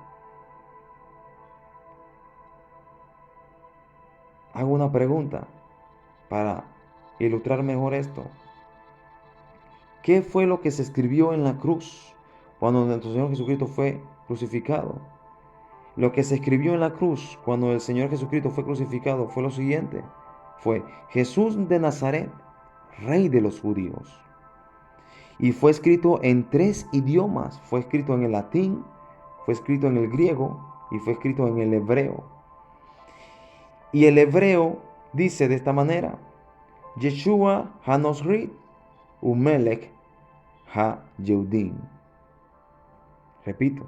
Hago una pregunta para ilustrar mejor esto. ¿Qué fue lo que se escribió en la cruz cuando nuestro Señor Jesucristo fue crucificado? Lo que se escribió en la cruz cuando el Señor Jesucristo fue crucificado fue lo siguiente. Fue Jesús de Nazaret, Rey de los judíos. Y fue escrito en 3 idiomas. Fue escrito en el latín, fue escrito en el griego y fue escrito en el hebreo. Y el hebreo dice de esta manera: Yeshua HaNosri Umelech HaYehudim. Repito,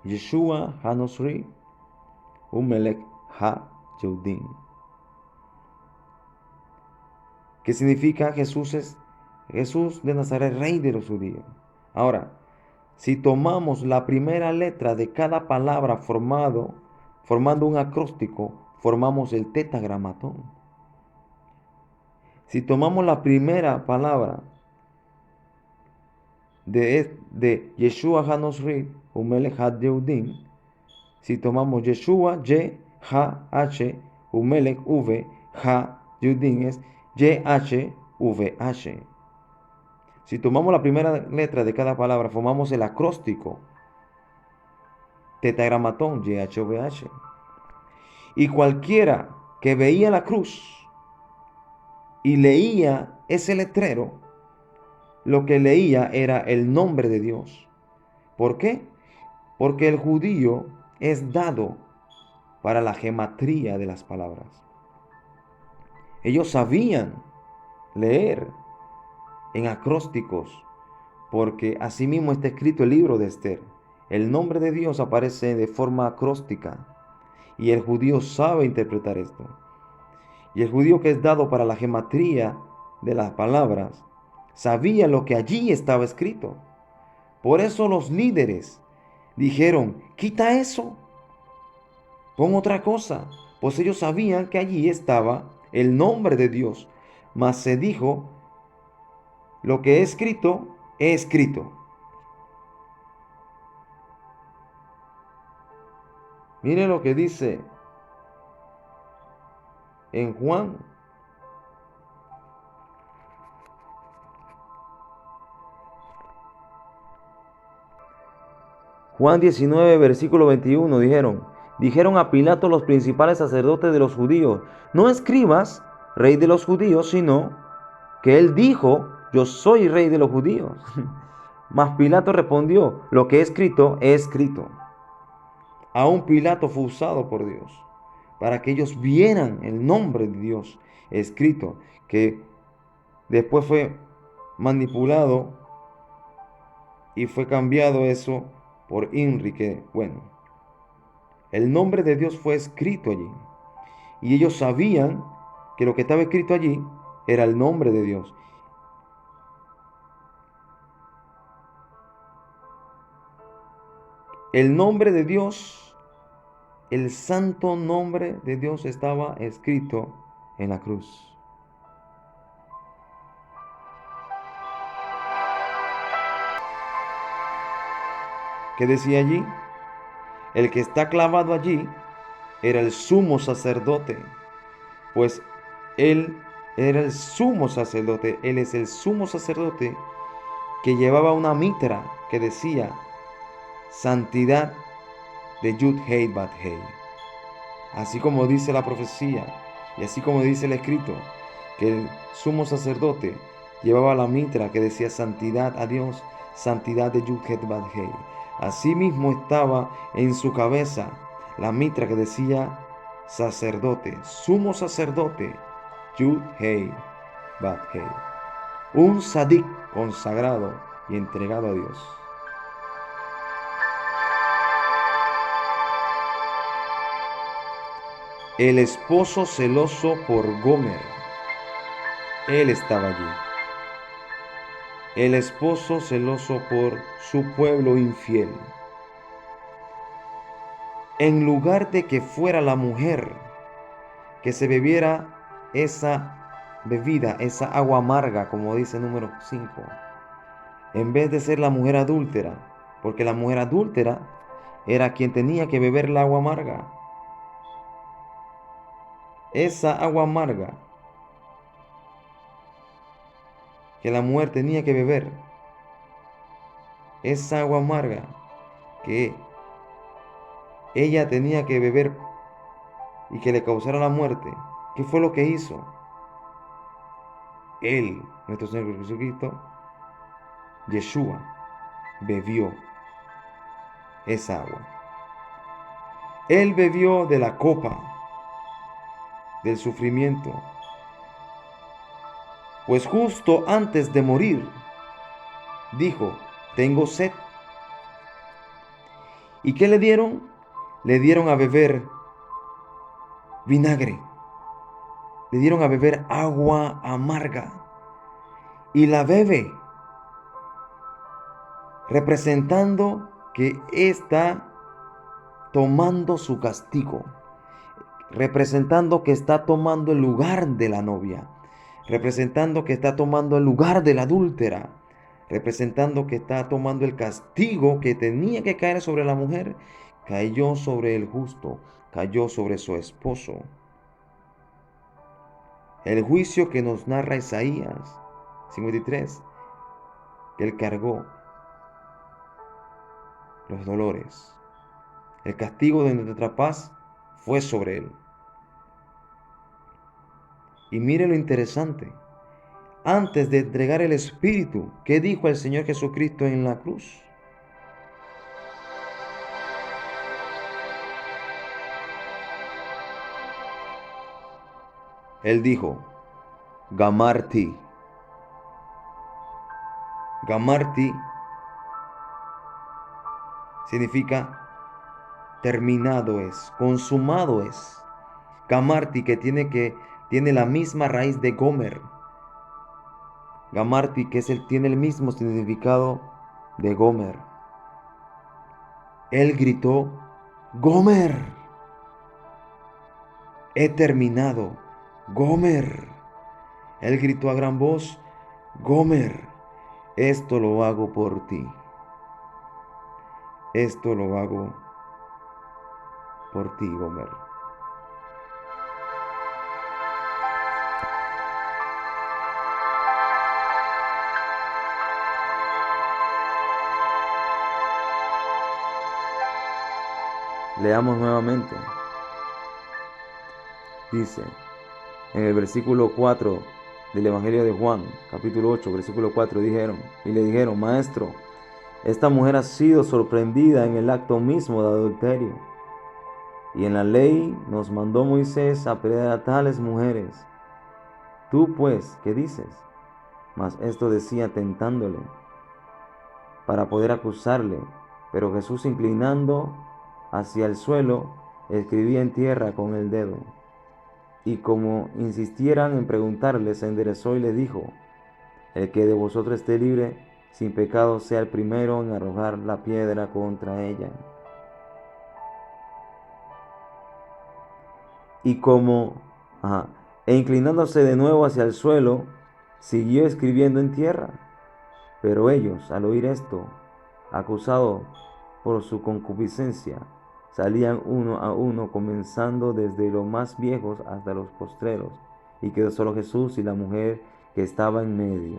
Yeshua HaNosri Umelech HaYehudim. ¿Qué significa Jesús de Nazaret, Rey de los judíos? Ahora, si tomamos la primera letra de cada palabra formando un acróstico, formamos el tetragramatón. Si tomamos la primera palabra de Yeshua HaNosri Umelech HaYehudim, si tomamos Yeshua, Y, H, H, Umelech, V, HaYehudim es YHVH. Si tomamos la primera letra de cada palabra, formamos el acróstico tetragramatón YHVH. Y cualquiera que veía la cruz y leía ese letrero, lo que leía era el nombre de Dios. ¿Por qué? Porque el judío es dado para la gematría de las palabras. Ellos sabían leer en acrósticos, porque asimismo está escrito el libro de Esther. El nombre de Dios aparece de forma acróstica y el judío sabe interpretar esto. Y el judío que es dado para la gematría de las palabras sabía lo que allí estaba escrito. Por eso los líderes dijeron: quita eso, pon otra cosa, pues ellos sabían que allí estaba el nombre de Dios. Mas se dijo: lo que he escrito, he escrito. Mire lo que dice en Juan. Juan 19, versículo 21, dijeron a Pilato los principales sacerdotes de los judíos: no escribas, rey de los judíos, sino que él dijo: yo soy rey de los judíos. Mas Pilato respondió: lo que he escrito, he escrito. Aún Pilato fue usado por Dios para que ellos vieran el nombre de Dios escrito, que después fue manipulado y fue cambiado eso por INRI, que bueno, el nombre de Dios fue escrito allí. Y ellos sabían que lo que estaba escrito allí era el nombre de Dios. El nombre de Dios, el santo nombre de Dios estaba escrito en la cruz. ¿Qué decía allí? El que está clavado allí era el sumo sacerdote, pues él era el sumo sacerdote. Él es el sumo sacerdote que llevaba una mitra que decía: santidad de Yud Hei Bat Hei. Así como dice la profecía y así como dice el escrito, que el sumo sacerdote llevaba la mitra que decía santidad a Dios, santidad de Yud Hei Bat Hei. Asimismo estaba en su cabeza la mitra que decía sacerdote, sumo sacerdote, Yud Hei Bat Hei. Un sadik consagrado y entregado a Dios. El esposo celoso por Gomer, él estaba allí. el esposo celoso por su pueblo infiel. En lugar de que fuera la mujer que se bebiera esa bebida, esa agua amarga, como dice número 5, en vez de ser la mujer adúltera, porque la mujer adúltera era quien tenía que beber el agua amarga. Esa agua amarga que la mujer tenía que beber, esa agua amarga que ella tenía que beber y que le causara la muerte, ¿qué fue lo que hizo? Él, nuestro Señor Jesucristo, Yeshua, bebió esa agua. Él bebió de la copa del sufrimiento, pues justo antes de morir dijo, tengo sed. ¿Y qué le dieron? Le dieron a beber vinagre, le dieron a beber agua amarga y la bebe, representando que está tomando su castigo, representando que está tomando el lugar de la novia, representando que está tomando el lugar de la adúltera, representando que está tomando el castigo que tenía que caer sobre la mujer, cayó sobre el justo, cayó sobre su esposo. El juicio que nos narra Isaías 53, que él cargó los dolores. El castigo de nuestra paz fue sobre él. Y mire lo interesante. Antes de entregar el Espíritu, ¿qué dijo el Señor Jesucristo en la cruz? Él dijo, Gamarti. Gamarti significa terminado es, consumado es. Gamarti que tiene la misma raíz de Gomer. Gamarti que tiene el mismo significado de Gomer. Él gritó, Gomer, he terminado, Gomer. Él gritó a gran voz, Gomer, esto lo hago por ti. Esto lo hago por ti, Gomer. Leamos nuevamente. Dice en el versículo 4 del Evangelio de Juan, capítulo 8, versículo 4, le dijeron, Maestro, esta mujer ha sido sorprendida en el acto mismo de adulterio. Y en la ley nos mandó Moisés a apedrear a tales mujeres. Tú pues, ¿qué dices? Mas esto decía tentándole, para poder acusarle. Pero Jesús, inclinando hacia el suelo, escribía en tierra con el dedo. Y como insistieran en preguntarle, se enderezó y le dijo, el que de vosotros esté libre, sin pecado, sea el primero en arrojar la piedra contra ella. Y e inclinándose de nuevo hacia el suelo, siguió escribiendo en tierra. Pero ellos, al oír esto, acusados por su concupiscencia, salían uno a uno, comenzando desde los más viejos hasta los postreros, y quedó solo Jesús y la mujer que estaba en medio.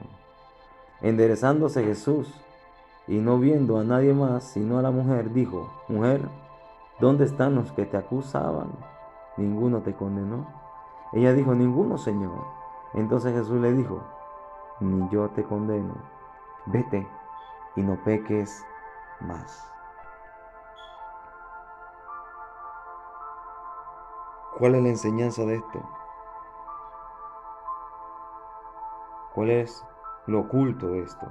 Enderezándose Jesús, y no viendo a nadie más sino a la mujer, dijo, Mujer, ¿dónde están los que te acusaban? ¿Ninguno te condenó? Ella dijo, Ninguno, Señor. Entonces Jesús le dijo, Ni yo te condeno. Vete y no peques más. ¿Cuál es la enseñanza de esto? ¿Cuál es lo oculto de esto?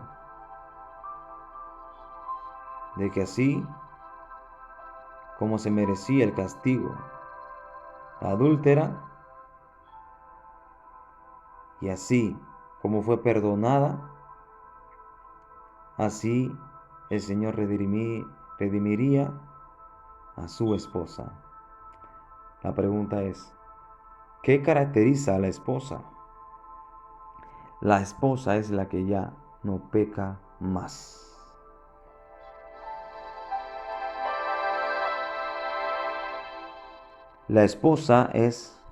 De que así como se merecía el castigo, la adúltera, y así como fue perdonada, Así el Señor redimiría a su esposa. La pregunta es, ¿qué caracteriza a la esposa? La esposa es la que ya no peca más. La esposa es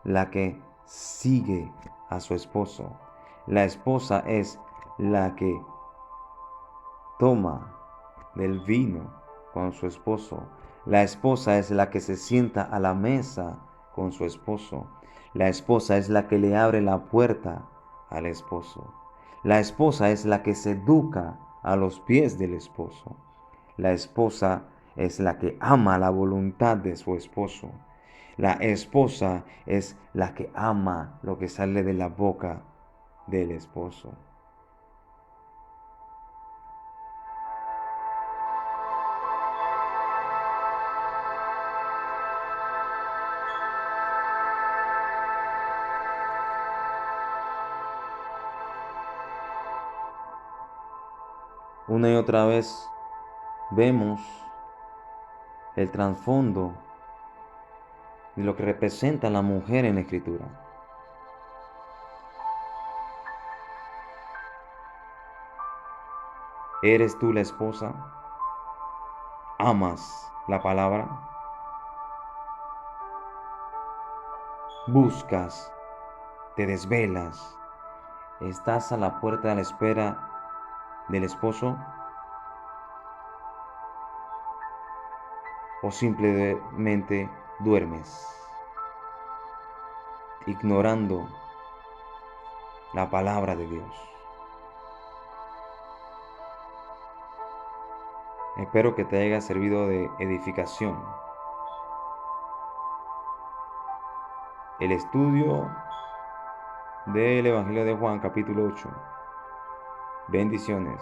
la que sigue a su esposo. La esposa es la que toma del vino con su esposo. La esposa es la que se sienta a la mesa con su esposo. La esposa es la que le abre la puerta al esposo. La esposa es la que se educa a los pies del esposo. La esposa es la que ama la voluntad de su esposo. La esposa es la que ama lo que sale de la boca del esposo. Una y otra vez vemos el trasfondo de lo que representa la mujer en la escritura. ¿Eres tú la esposa? ¿Amas la palabra? ¿Buscas? ¿Te desvelas? ¿Estás a la puerta de la espera del esposo? ¿O simplemente duermes, ignorando la palabra de Dios? Espero que te haya servido de edificación el estudio del Evangelio de Juan capítulo 8. Bendiciones.